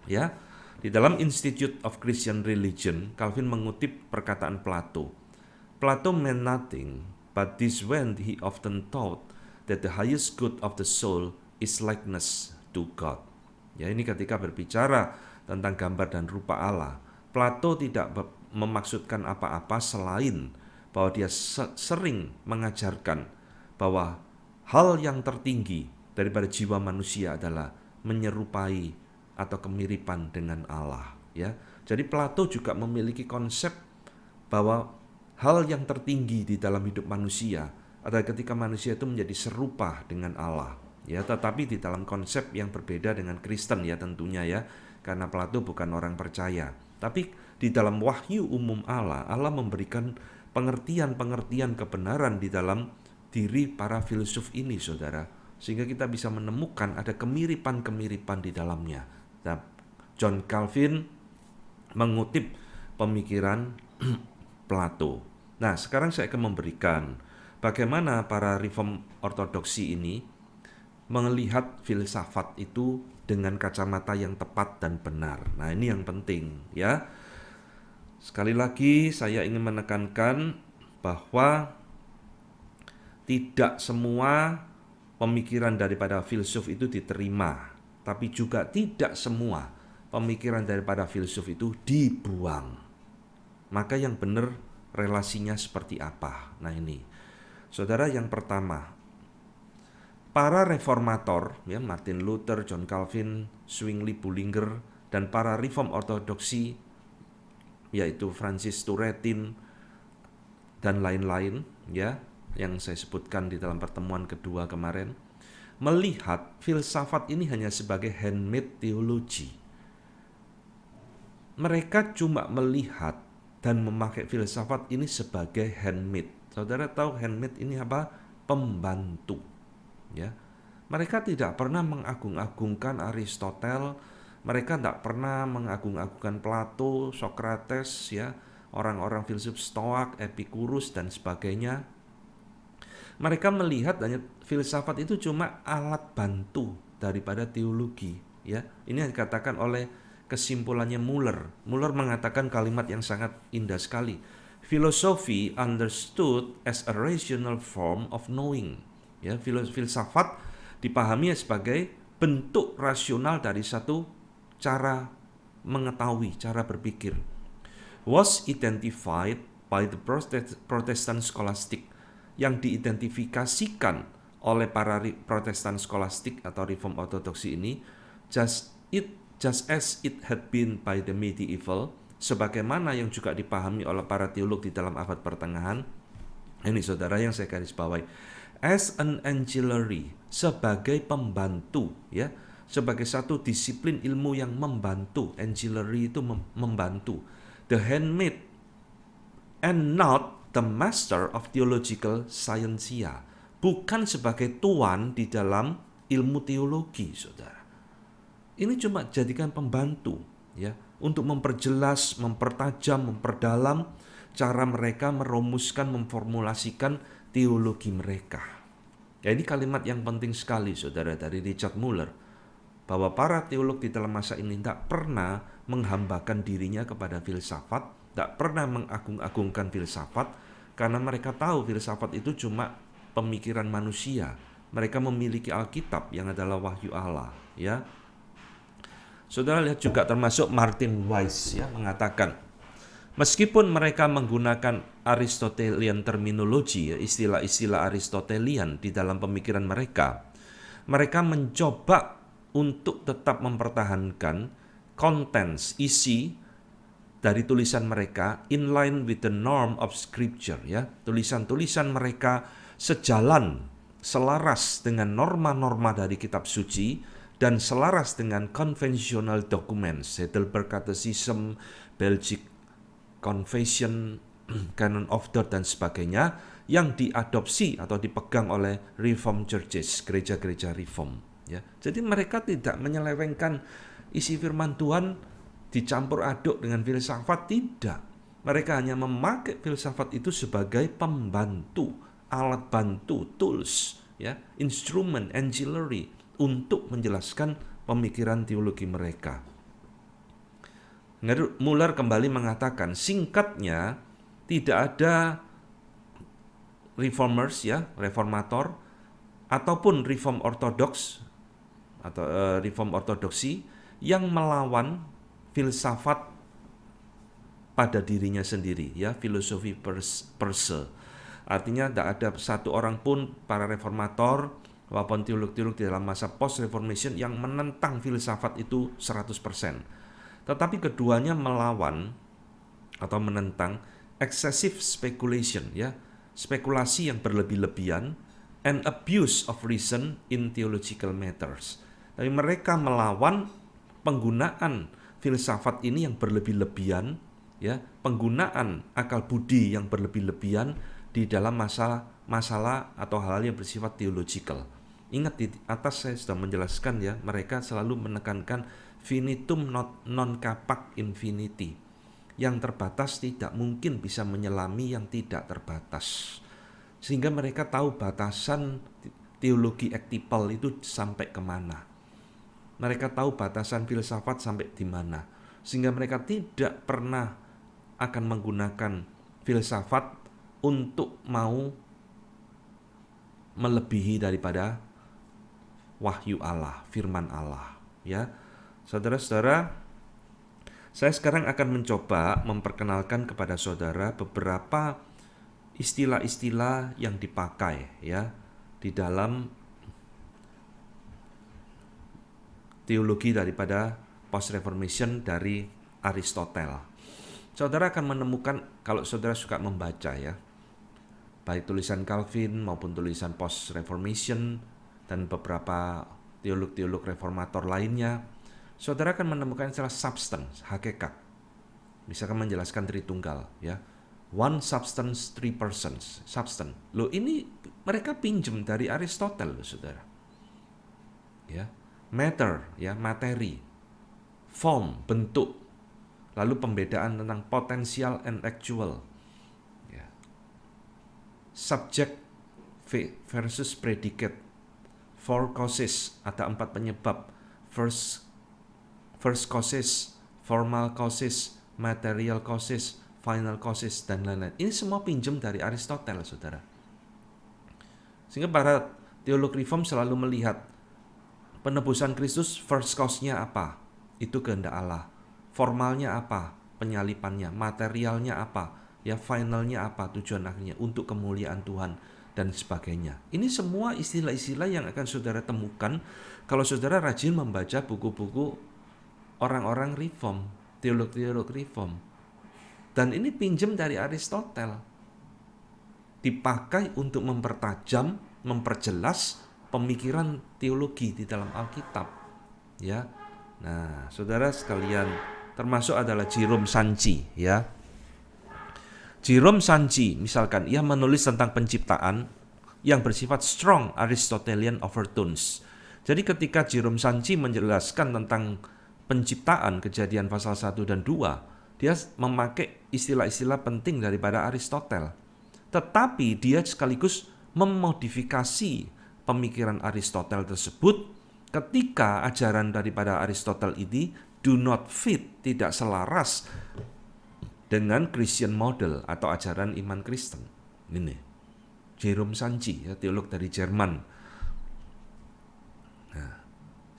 Ya, di dalam Institute of Christian Religion, Calvin mengutip perkataan Plato. Plato meant nothing, but this when he often thought that the highest good of the soul is likeness to God. Ya, ini ketika berbicara tentang gambar dan rupa Allah, Plato tidak memaksudkan apa-apa selain bahwa dia sering mengajarkan bahwa hal yang tertinggi daripada jiwa manusia adalah menyerupai atau kemiripan dengan Allah, ya. Jadi Plato juga memiliki konsep bahwa hal yang tertinggi di dalam hidup manusia adalah ketika manusia itu menjadi serupa dengan Allah, ya. Tetapi di dalam konsep yang berbeda dengan Kristen, ya, tentunya, ya, karena Plato bukan orang percaya. Tapi di dalam wahyu umum Allah, Allah memberikan pengertian-pengertian kebenaran di dalam diri para filsuf ini, saudara, sehingga kita bisa menemukan ada kemiripan-kemiripan di dalamnya. Nah, John Calvin mengutip pemikiran Plato. Nah, sekarang saya akan memberikan bagaimana para reform ortodoksi ini melihat filsafat itu dengan kacamata yang tepat dan benar. Nah, ini yang penting, ya. Sekali lagi saya ingin menekankan bahwa tidak semua pemikiran daripada filsuf itu diterima, tapi juga tidak semua pemikiran daripada filsuf itu dibuang. Maka yang benar relasinya seperti apa? Nah, ini, saudara, yang pertama, para reformator, ya, Martin Luther, John Calvin, Zwingli, Bullinger, dan para reform ortodoksi, yaitu Francis Turretin dan lain-lain, ya, yang saya sebutkan di dalam pertemuan kedua kemarin, melihat filsafat ini hanya sebagai handmade theology. Mereka cuma melihat dan memakai filsafat ini sebagai handmaid. Saudara tahu handmaid ini apa? Pembantu. Ya, mereka tidak pernah mengagung-agungkan Aristoteles, mereka tidak pernah mengagung-agungkan Plato, Socrates, ya, orang-orang filsuf Stoak, Epicurus dan sebagainya. Mereka melihat hanya filsafat itu cuma alat bantu daripada teologi, ya. Ini yang dikatakan oleh kesimpulannya Muller. Muller mengatakan kalimat yang sangat indah sekali. Philosophy understood as a rational form of knowing. Ya, filsafat dipahami sebagai bentuk rasional dari satu cara mengetahui, cara berpikir. Was identified by the Protestant scholastic, yang diidentifikasikan oleh para Protestan skolastik atau reform ortodoksi ini just as it had been by the medieval, sebagaimana yang juga dipahami oleh para teolog di dalam abad pertengahan. Ini saudara yang saya garis bawahi, as an ancillary, sebagai pembantu, ya, sebagai satu disiplin ilmu yang membantu. Ancillary itu membantu, the handmaid and not the master of theological scientia, bukan sebagai tuan di dalam ilmu teologi, saudara. Ini cuma jadikan pembantu, ya, untuk memperjelas, mempertajam, memperdalam cara mereka merumuskan, memformulasikan teologi mereka. Ya, ini kalimat yang penting sekali, saudara, dari Richard Muller, bahwa para teolog di dalam masa ini tidak pernah menghambakan dirinya kepada filsafat, tidak pernah mengagung-agungkan filsafat, karena mereka tahu filsafat itu cuma pemikiran manusia. Mereka memiliki Alkitab yang adalah wahyu Allah, ya. Saudara lihat juga termasuk Martin Weiss, ya, mengatakan meskipun mereka menggunakan Aristotelian terminologi, ya, istilah-istilah Aristotelian di dalam pemikiran mereka, mereka mencoba untuk tetap mempertahankan contents, isi dari tulisan mereka in line with the norm of scripture, ya. Tulisan-tulisan mereka sejalan, selaras dengan norma-norma dari kitab suci dan selaras dengan conventional documents, Heidelberg Catechism, Belgic Confession, Canon of Dort dan sebagainya, yang diadopsi atau dipegang oleh Reformed Churches, gereja-gereja Reform, ya. Jadi mereka tidak menyelewengkan isi firman Tuhan dicampur aduk dengan filsafat, tidak. Mereka hanya memakai filsafat itu sebagai pembantu, alat bantu, tools, ya, instrumen, ancillary untuk menjelaskan pemikiran teologi mereka. Muller kembali mengatakan, singkatnya, tidak ada reformers, ya, reformator ataupun reform ortodoks atau reform ortodoksi yang melawan filsafat pada dirinya sendiri, ya, filosofi per se. Artinya tidak ada satu orang pun para reformator maupun teolog-teolog di dalam masa post-reformation yang menentang filsafat itu 100%. Tetapi keduanya melawan atau menentang excessive speculation, ya, spekulasi yang berlebih-lebihan, and abuse of reason in theological matters. Tapi mereka melawan penggunaan filsafat ini yang berlebih-lebihan, ya, penggunaan akal budi yang berlebih-lebihan di dalam masalah atau hal-hal yang bersifat theological. Ingat di atas saya sudah menjelaskan, ya, mereka selalu menekankan finitum non capac infinity. Yang terbatas tidak mungkin bisa menyelami yang tidak terbatas. Sehingga mereka tahu batasan teologi ektipal itu sampai kemana. Mereka tahu batasan filsafat sampai di mana. Sehingga mereka tidak pernah akan menggunakan filsafat untuk mau melebihi daripada wahyu Allah, firman Allah, ya. Saudara-saudara, saya sekarang akan mencoba memperkenalkan kepada saudara beberapa istilah-istilah yang dipakai, ya, di dalam teologi daripada post-reformation dari Aristoteles. Saudara akan menemukan, kalau saudara suka membaca, ya, baik tulisan Calvin maupun tulisan post-reformation dan beberapa teolog-teolog reformator lainnya, saudara akan menemukan istilah substance, hakikat, misalkan menjelaskan Tritunggal, ya. One substance, three persons. Substance. Loh, ini mereka pinjem dari Aristotle, saudara. Ya. Matter, ya, materi. Form, bentuk. Lalu pembedaan tentang potensial and actual. Ya. Subject versus predicate. Four causes, ada 4 penyebab. First causes, formal causes, material causes, final causes, dan lain-lain. Ini semua pinjam dari Aristotle, saudara. Sehingga para teolog reform selalu melihat penebusan Kristus, first cause-nya apa? Itu kehendak Allah. Formalnya apa? Penyalipannya. Materialnya apa? Ya, finalnya apa? Tujuan akhirnya untuk kemuliaan Tuhan dan sebagainya. Ini semua istilah-istilah yang akan saudara temukan kalau saudara rajin membaca buku-buku orang-orang reform, teolog-teolog reform. Dan ini pinjam dari Aristotle. Dipakai untuk mempertajam, memperjelas pemikiran teologi di dalam Alkitab. Ya. Nah, saudara sekalian, termasuk adalah Jerome Sanchi, ya. Jerome Sanchi, misalkan, ia menulis tentang penciptaan yang bersifat strong Aristotelian overtones. Jadi ketika Jerome Sanchi menjelaskan tentang penciptaan, Kejadian pasal 1 dan 2, dia memakai istilah-istilah penting daripada Aristotle. Tetapi dia sekaligus memodifikasi pemikiran Aristotle tersebut ketika ajaran daripada Aristotle ini do not fit, tidak selaras dengan Christian model atau ajaran iman Kristen. Ini Jerome Sanchi, ya, teolog dari Jerman. Nah,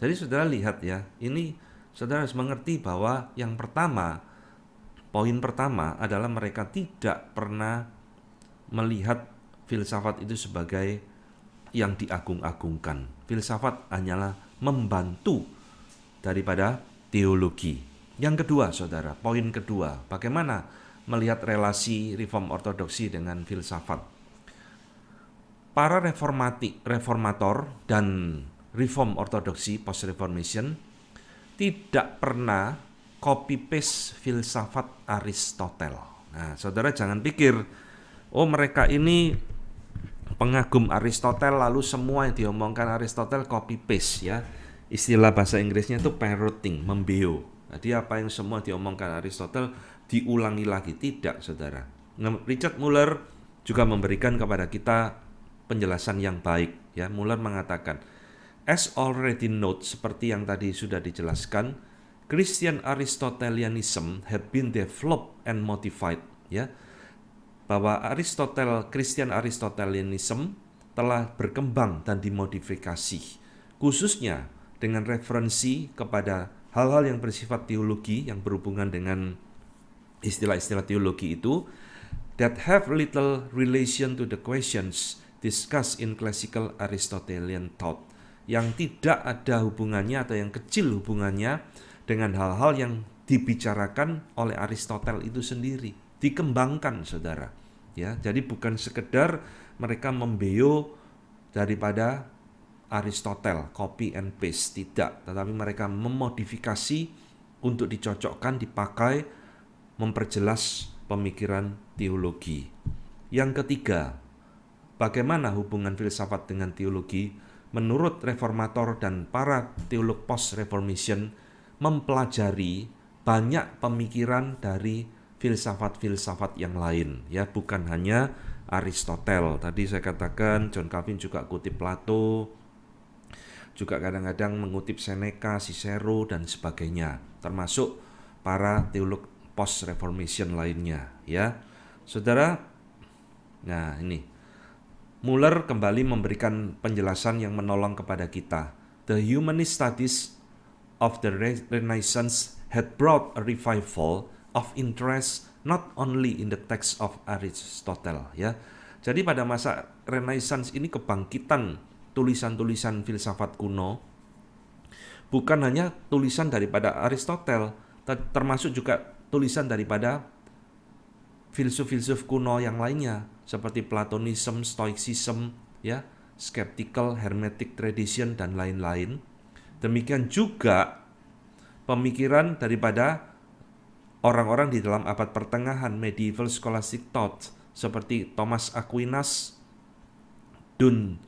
jadi saudara lihat, ya, ini saudara harus mengerti bahwa yang pertama, poin pertama adalah mereka tidak pernah melihat filsafat itu sebagai yang diagung-agungkan. Filsafat hanyalah membantu daripada teologi. Yang kedua, saudara, poin kedua, bagaimana melihat relasi reform ortodoksi dengan filsafat. Para reformator dan reform ortodoksi post-reformation tidak pernah copy-paste filsafat Aristotle. Nah, saudara jangan pikir, oh mereka ini pengagum Aristotle lalu semua yang diomongkan Aristotle copy-paste, ya. Istilah bahasa Inggrisnya itu parroting, membeo. Jadi apa yang semua diomongkan Aristotle diulangi lagi. Tidak, saudara. Richard Muller juga memberikan kepada kita penjelasan yang baik, ya. Muller mengatakan, as already noted, seperti yang tadi sudah dijelaskan, Christian Aristotelianism had been developed and modified, ya. Bahwa Christian Aristotelianism telah berkembang dan dimodifikasi, khususnya dengan referensi kepada hal-hal yang bersifat teologi yang berhubungan dengan istilah-istilah teologi itu that have little relation to the questions discussed in classical Aristotelian thought, yang tidak ada hubungannya atau yang kecil hubungannya dengan hal-hal yang dibicarakan oleh Aristotle itu sendiri, dikembangkan, saudara. Ya, jadi bukan sekedar mereka membeo daripada Aristotle, copy and paste, tidak, tetapi mereka memodifikasi untuk dicocokkan, dipakai, memperjelas pemikiran teologi. Yang ketiga, bagaimana hubungan filsafat dengan teologi? Menurut reformator dan para teolog post-reformation mempelajari banyak pemikiran dari filsafat-filsafat yang lain, ya, bukan hanya Aristotle. Tadi saya katakan John Calvin juga kutip Plato, juga kadang-kadang mengutip Seneca, Cicero, dan sebagainya, termasuk para teolog post-reformation lainnya, ya. Saudara, nah ini Muller kembali memberikan penjelasan yang menolong kepada kita. The humanist studies of the Renaissance had brought a revival of interest not only in the text of Aristotle, ya. Jadi pada masa Renaissance ini kebangkitan tulisan-tulisan filsafat kuno, bukan hanya tulisan daripada Aristotle, termasuk juga tulisan daripada filsuf-filsuf kuno yang lainnya seperti Platonism, Stoicism, ya, skeptical, hermetic tradition, dan lain-lain. Demikian juga pemikiran daripada orang-orang di dalam abad pertengahan, medieval scholastic thought, seperti Thomas Aquinas, Duns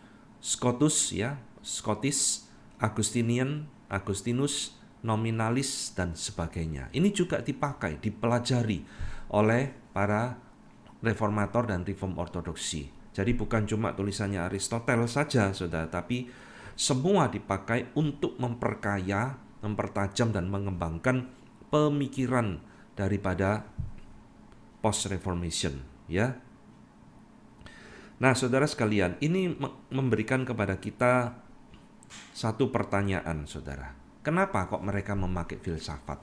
Scotus, ya, Scottish, Agustinus, nominalis, dan sebagainya. Ini juga dipakai, dipelajari oleh para reformator dan reform ortodoksi. Jadi bukan cuma tulisannya Aristoteles saja, saudara, tapi semua dipakai untuk memperkaya, mempertajam, dan mengembangkan pemikiran daripada post-reformation, ya. Nah, saudara sekalian, ini memberikan kepada kita satu pertanyaan, saudara. Kenapa kok mereka memakai filsafat?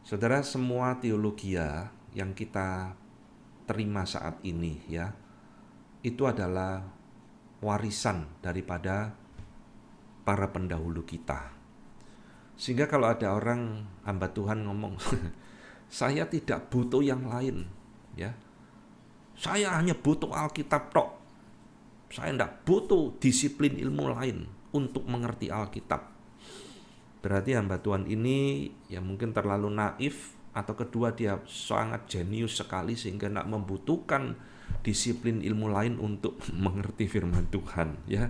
Saudara, semua teologia yang kita terima saat ini, ya, itu adalah warisan daripada para pendahulu kita. Sehingga kalau ada orang hamba Tuhan ngomong, saya tidak butuh yang lain, ya, saya hanya butuh Alkitab tok. Saya tidak butuh disiplin ilmu lain untuk mengerti Alkitab. Berarti hamba Tuhan ini ya mungkin terlalu naif, atau kedua dia sangat jenius sekali sehingga tidak membutuhkan disiplin ilmu lain untuk mengerti firman Tuhan, ya.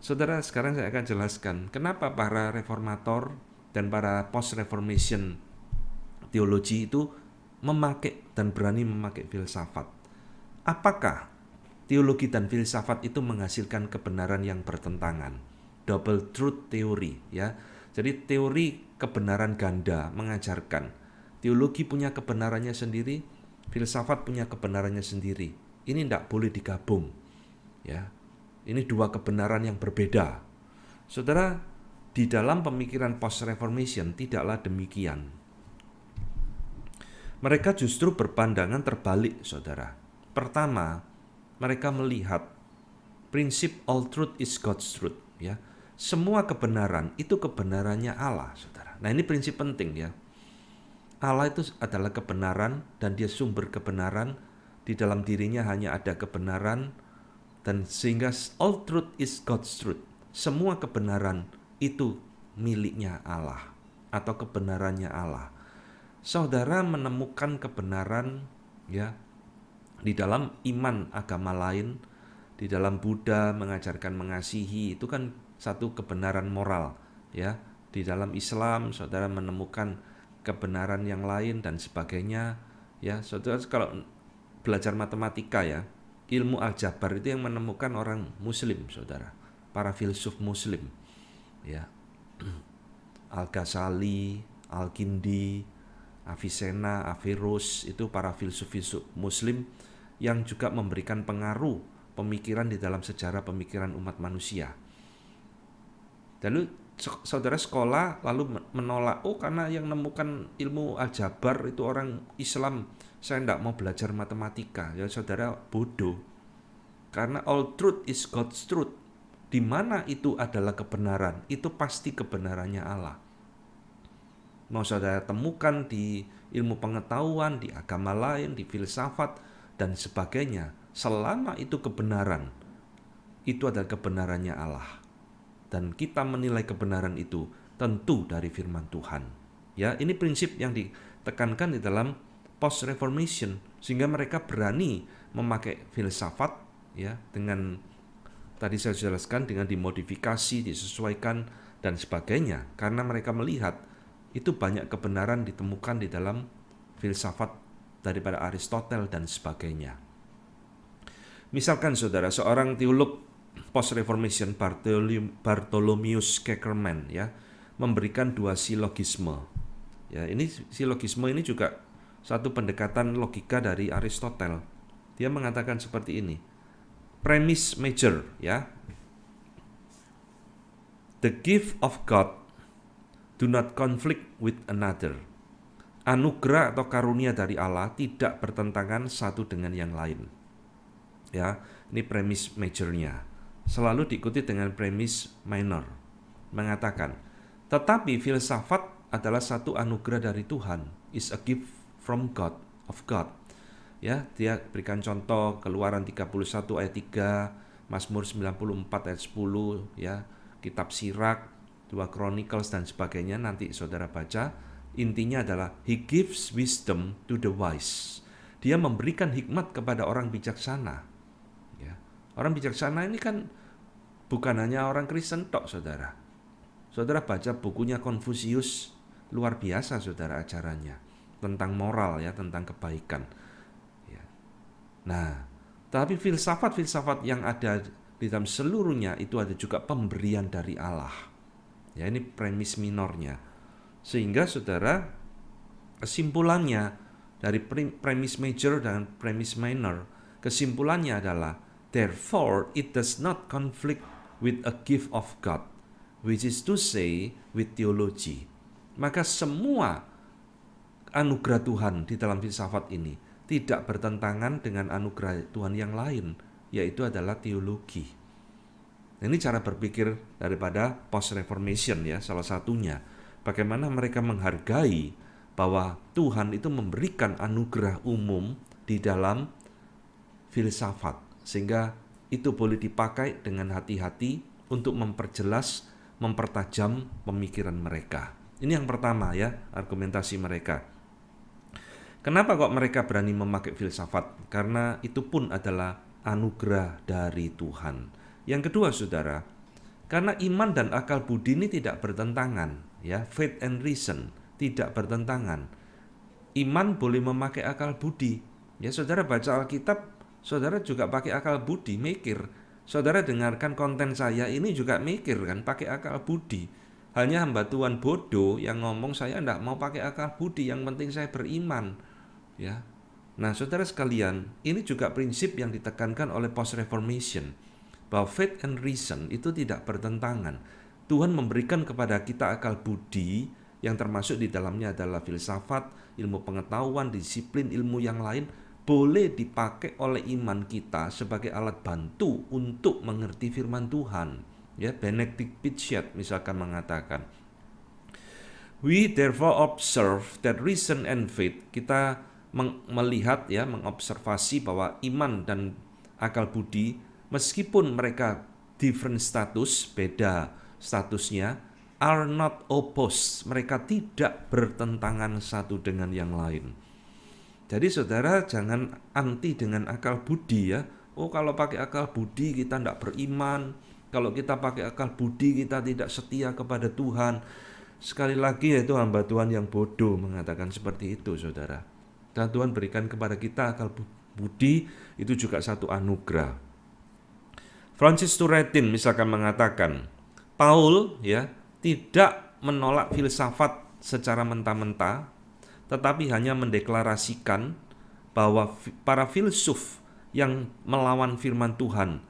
Saudara, sekarang saya akan jelaskan kenapa para reformator dan para post-reformation teologi itu memakai dan berani memakai filsafat. Apakah teologi dan filsafat itu menghasilkan kebenaran yang bertentangan? Double truth theory, ya. Jadi teori kebenaran ganda mengajarkan teologi punya kebenarannya sendiri, filsafat punya kebenarannya sendiri. Ini tidak boleh digabung, ya. Ini dua kebenaran yang berbeda. Saudara, di dalam pemikiran post-reformation tidaklah demikian. Mereka justru berpandangan terbalik, saudara. Pertama, mereka melihat prinsip all truth is God's truth, ya. Semua kebenaran itu kebenarannya Allah, saudara. Nah, ini prinsip penting, ya. Allah itu adalah kebenaran dan dia sumber kebenaran. Di dalam dirinya hanya ada kebenaran, dan sehingga all truth is God's truth. Semua kebenaran itu miliknya Allah atau kebenarannya Allah. Saudara menemukan kebenaran, ya, di dalam iman agama lain, di dalam Buddha mengajarkan mengasihi, itu kan satu kebenaran moral, ya. Di dalam Islam saudara menemukan kebenaran yang lain dan sebagainya, ya. Saudara kalau belajar matematika, ya, ilmu aljabar itu yang menemukan orang Muslim, saudara, para filsuf Muslim, ya. Al-Ghazali, Al-Kindi, Avicenna, Averroes, itu para filsuf-filsuf Muslim yang juga memberikan pengaruh pemikiran di dalam sejarah pemikiran umat manusia. Lalu saudara sekolah lalu menolak, oh karena yang menemukan ilmu aljabar itu orang Islam, saya tidak mau belajar matematika. Ya saudara, bodoh. Karena all truth is God's truth. Di mana itu adalah kebenaran, itu pasti kebenarannya Allah. Mau saudara temukan di ilmu pengetahuan, di agama lain, di filsafat, dan sebagainya, selama itu kebenaran, itu adalah kebenarannya Allah. Dan kita menilai kebenaran itu tentu dari firman Tuhan. Ya, ini prinsip yang ditekankan di dalam post-reformation, sehingga mereka berani memakai filsafat, ya, dengan tadi saya jelaskan, dengan dimodifikasi, disesuaikan, dan sebagainya. Karena mereka melihat itu banyak kebenaran ditemukan di dalam filsafat daripada Aristoteles dan sebagainya. Misalkan saudara, seorang teolog post-reformation Bartholomeus Keckerman, ya, memberikan dua silogisme. Ya, ini silogisme ini juga satu pendekatan logika dari Aristoteles. Dia mengatakan seperti ini. Premise major, ya. The gift of God do not conflict with another. Anugerah atau karunia dari Allah tidak bertentangan satu dengan yang lain. Ya, ini premis majornya. Selalu diikuti dengan premis minor. Mengatakan, tetapi filsafat adalah satu anugerah dari Tuhan. Is a gift from God, of God. Ya, dia berikan contoh Keluaran 31 ayat 3, Mazmur 94 ayat 10, ya, Kitab Sirak, 2 Chronicles dan sebagainya, nanti saudara baca. Intinya adalah He gives wisdom to the wise. Dia memberikan hikmat kepada orang bijaksana. Ya. Orang bijaksana ini kan bukan hanya orang Kristen tok, saudara. Saudara baca bukunya Confucius, luar biasa saudara ajarannya. Tentang moral ya, tentang kebaikan. Ya. Nah, tapi filsafat-filsafat yang ada di dalam seluruhnya itu ada juga pemberian dari Allah. Ya, ini premis minornya. Sehingga saudara, kesimpulannya dari premis major dan premis minor, kesimpulannya adalah therefore it does not conflict with a gift of God, which is to say with theology. Maka semua anugerah Tuhan di dalam filsafat ini tidak bertentangan dengan anugerah Tuhan yang lain, yaitu adalah teologi. Ini cara berpikir daripada post-reformation ya, salah satunya. Bagaimana mereka menghargai bahwa Tuhan itu memberikan anugerah umum di dalam filsafat, sehingga itu boleh dipakai dengan hati-hati untuk memperjelas, mempertajam pemikiran mereka. Ini yang pertama ya, argumentasi mereka. Kenapa kok mereka berani memakai filsafat? Karena itu pun adalah anugerah dari Tuhan. Yang kedua saudara, karena iman dan akal budi ini tidak bertentangan ya, faith and reason tidak bertentangan. Iman boleh memakai akal budi. Ya, saudara baca Alkitab, saudara juga pakai akal budi, mikir. Saudara dengarkan konten saya ini juga mikir kan, pakai akal budi. Hanya hamba Tuhan bodoh yang ngomong saya enggak mau pakai akal budi, yang penting saya beriman. Ya. Nah, saudara sekalian, ini juga prinsip yang ditekankan oleh post-reformation, bahwa faith and reason itu tidak bertentangan. Tuhan memberikan kepada kita akal budi yang termasuk di dalamnya adalah filsafat, ilmu pengetahuan, disiplin ilmu yang lain, boleh dipakai oleh iman kita sebagai alat bantu untuk mengerti firman Tuhan. Ya, Benedict Pitchet misalkan mengatakan, we therefore observe that reason and faith, kita melihat ya, mengobservasi bahwa iman dan akal budi meskipun mereka different status, beda statusnya, are not opposed. Mereka tidak bertentangan satu dengan yang lain. Jadi saudara jangan anti dengan akal budi ya. Oh, kalau pakai akal budi kita tidak beriman. Kalau kita pakai akal budi kita tidak setia kepada Tuhan. Sekali lagi yaitu hamba Tuhan yang bodoh mengatakan seperti itu saudara. Dan Tuhan berikan kepada kita akal budi, itu juga satu anugerah. Francis Turretin misalkan mengatakan, Paul ya tidak menolak filsafat secara mentah-mentah, tetapi hanya mendeklarasikan bahwa para filsuf yang melawan firman Tuhan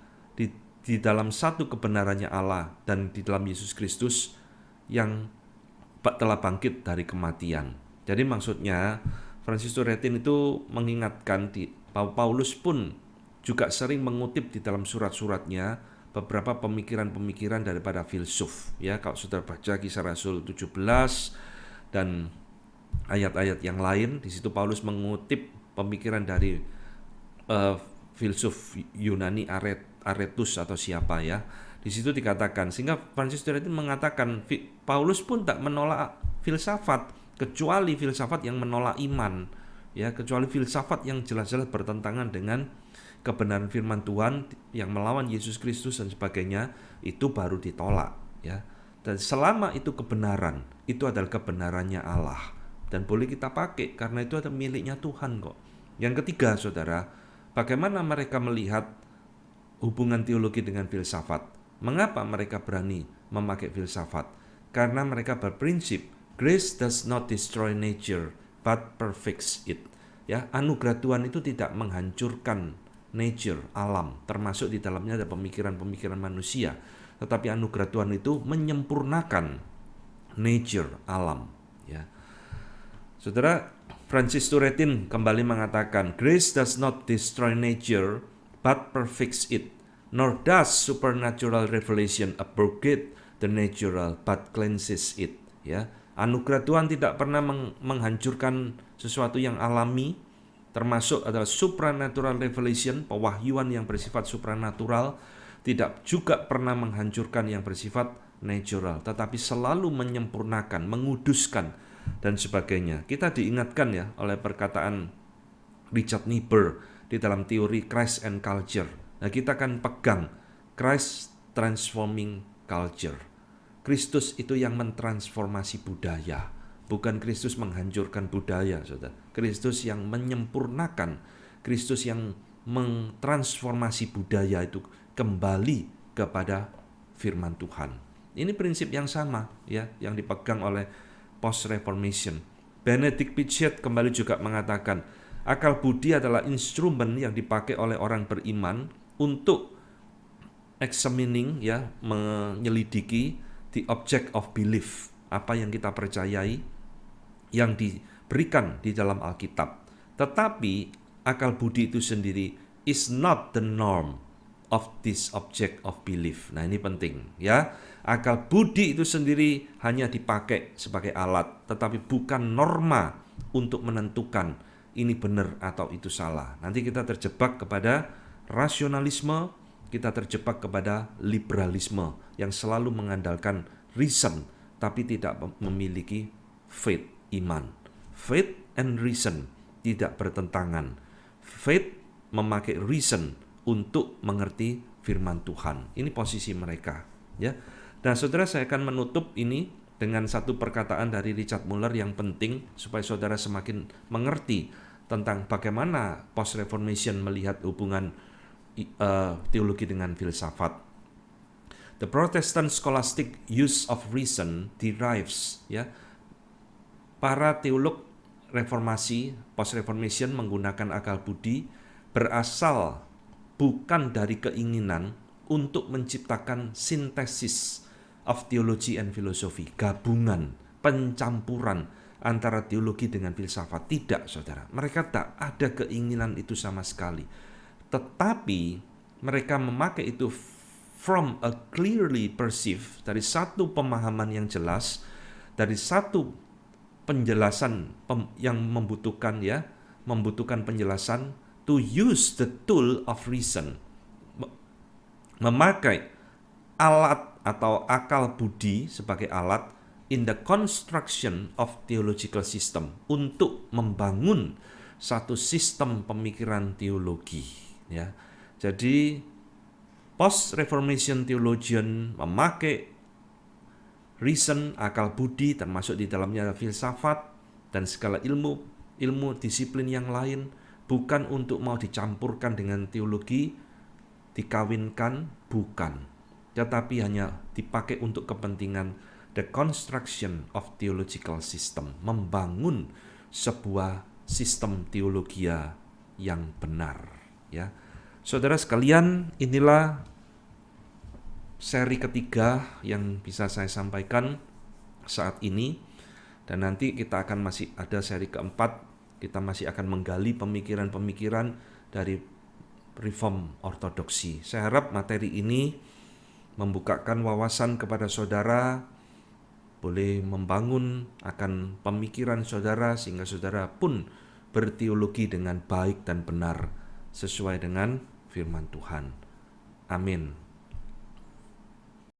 di dalam satu kebenarannya Allah dan di dalam Yesus Kristus yang telah bangkit dari kematian. Jadi maksudnya Francis Turretin itu mengingatkan bahwa Paulus pun juga sering mengutip di dalam surat-suratnya beberapa pemikiran-pemikiran daripada filsuf. Ya, kalau saudara baca Kisah Rasul 17 dan ayat-ayat yang lain, di situ Paulus mengutip pemikiran dari filsuf Yunani Aretus atau siapa ya. Di situ dikatakan, sehingga Francis Turretin mengatakan Paulus pun tak menolak filsafat, kecuali filsafat yang menolak iman. Ya, kecuali filsafat yang jelas-jelas bertentangan dengan kebenaran firman Tuhan yang melawan Yesus Kristus dan sebagainya, itu baru ditolak ya. Dan selama itu kebenaran, itu adalah kebenarannya Allah dan boleh kita pakai karena itu adalah miliknya Tuhan kok. Yang ketiga saudara, bagaimana mereka melihat hubungan teologi dengan filsafat? Mengapa mereka berani memakai filsafat? Karena mereka berprinsip grace does not destroy nature but perfects it. Ya, anugerah Tuhan itu tidak menghancurkan nature, alam, termasuk di dalamnya ada pemikiran-pemikiran manusia, tetapi anugerah Tuhan itu menyempurnakan nature, alam ya. Saudara, Francis Turretin kembali mengatakan, grace does not destroy nature but perfects it, nor does supernatural revelation abrogate the natural but cleanses it ya. Anugerah Tuhan tidak pernah menghancurkan sesuatu yang alami, termasuk adalah supernatural revelation, pewahyuan yang bersifat supranatural, tidak juga pernah menghancurkan yang bersifat supernatural, tetapi selalu menyempurnakan, menguduskan, dan sebagainya. Kita diingatkan ya oleh perkataan Richard Niebuhr di dalam teori Christ and Culture. Nah, kita akan pegang Christ transforming culture. Kristus itu yang mentransformasi budaya, bukan Kristus menghancurkan budaya, saudara. Kristus yang menyempurnakan, Kristus yang mentransformasi budaya itu kembali kepada firman Tuhan. Ini prinsip yang sama ya, yang dipegang oleh Post Reformation. Benedict Pinchet kembali juga mengatakan, akal budi adalah instrumen yang dipakai oleh orang beriman untuk examining ya, menyelidiki the object of belief, apa yang kita percayai yang diberikan di dalam Alkitab. Tetapi akal budi itu sendiri is not the norm of this object of belief. Nah, ini penting ya. Akal budi itu sendiri hanya dipakai sebagai alat, tetapi bukan norma untuk menentukan ini benar atau itu salah. Nanti kita terjebak kepada rasionalisme, kita terjebak kepada liberalisme yang selalu mengandalkan reason, tapi tidak memiliki faith, iman. Faith and reason tidak bertentangan. Faith memakai reason untuk mengerti firman Tuhan. Ini posisi mereka, ya. Nah, saudara, saya akan menutup ini dengan satu perkataan dari Richard Muller yang penting supaya saudara semakin mengerti tentang bagaimana Post Reformation melihat hubungan teologi dengan filsafat. The Protestant scholastic use of reason derives, ya. Para teolog reformasi, Post Reformation menggunakan akal budi berasal bukan dari keinginan untuk menciptakan sintesis of theology and philosophy, gabungan, pencampuran antara teologi dengan filsafat. Tidak, saudara. Mereka tak ada keinginan itu sama sekali. Tetapi mereka memakai itu from a clearly perceived, dari satu pemahaman yang jelas, dari satu penjelasan yang membutuhkan penjelasan, to use the tool of reason, memakai alat atau akal budi sebagai alat in the construction of theological system, untuk membangun satu sistem pemikiran teologi, ya. Jadi Post Reformation theologian memakai reason, akal budi, termasuk di dalamnya filsafat dan segala ilmu disiplin yang lain, bukan untuk mau dicampurkan dengan teologi, dikawinkan, bukan, tetapi hanya dipakai untuk kepentingan the construction of theological system, membangun sebuah sistem teologi yang benar, ya. Saudara sekalian, inilah seri ketiga yang bisa saya sampaikan saat ini, dan nanti kita akan masih ada seri keempat. Kita masih akan menggali pemikiran-pemikiran dari Reform Ortodoksi. Saya harap materi ini membukakan wawasan kepada saudara, boleh membangun akan pemikiran saudara sehingga saudara pun berteologi dengan baik dan benar sesuai dengan firman Tuhan. Amin.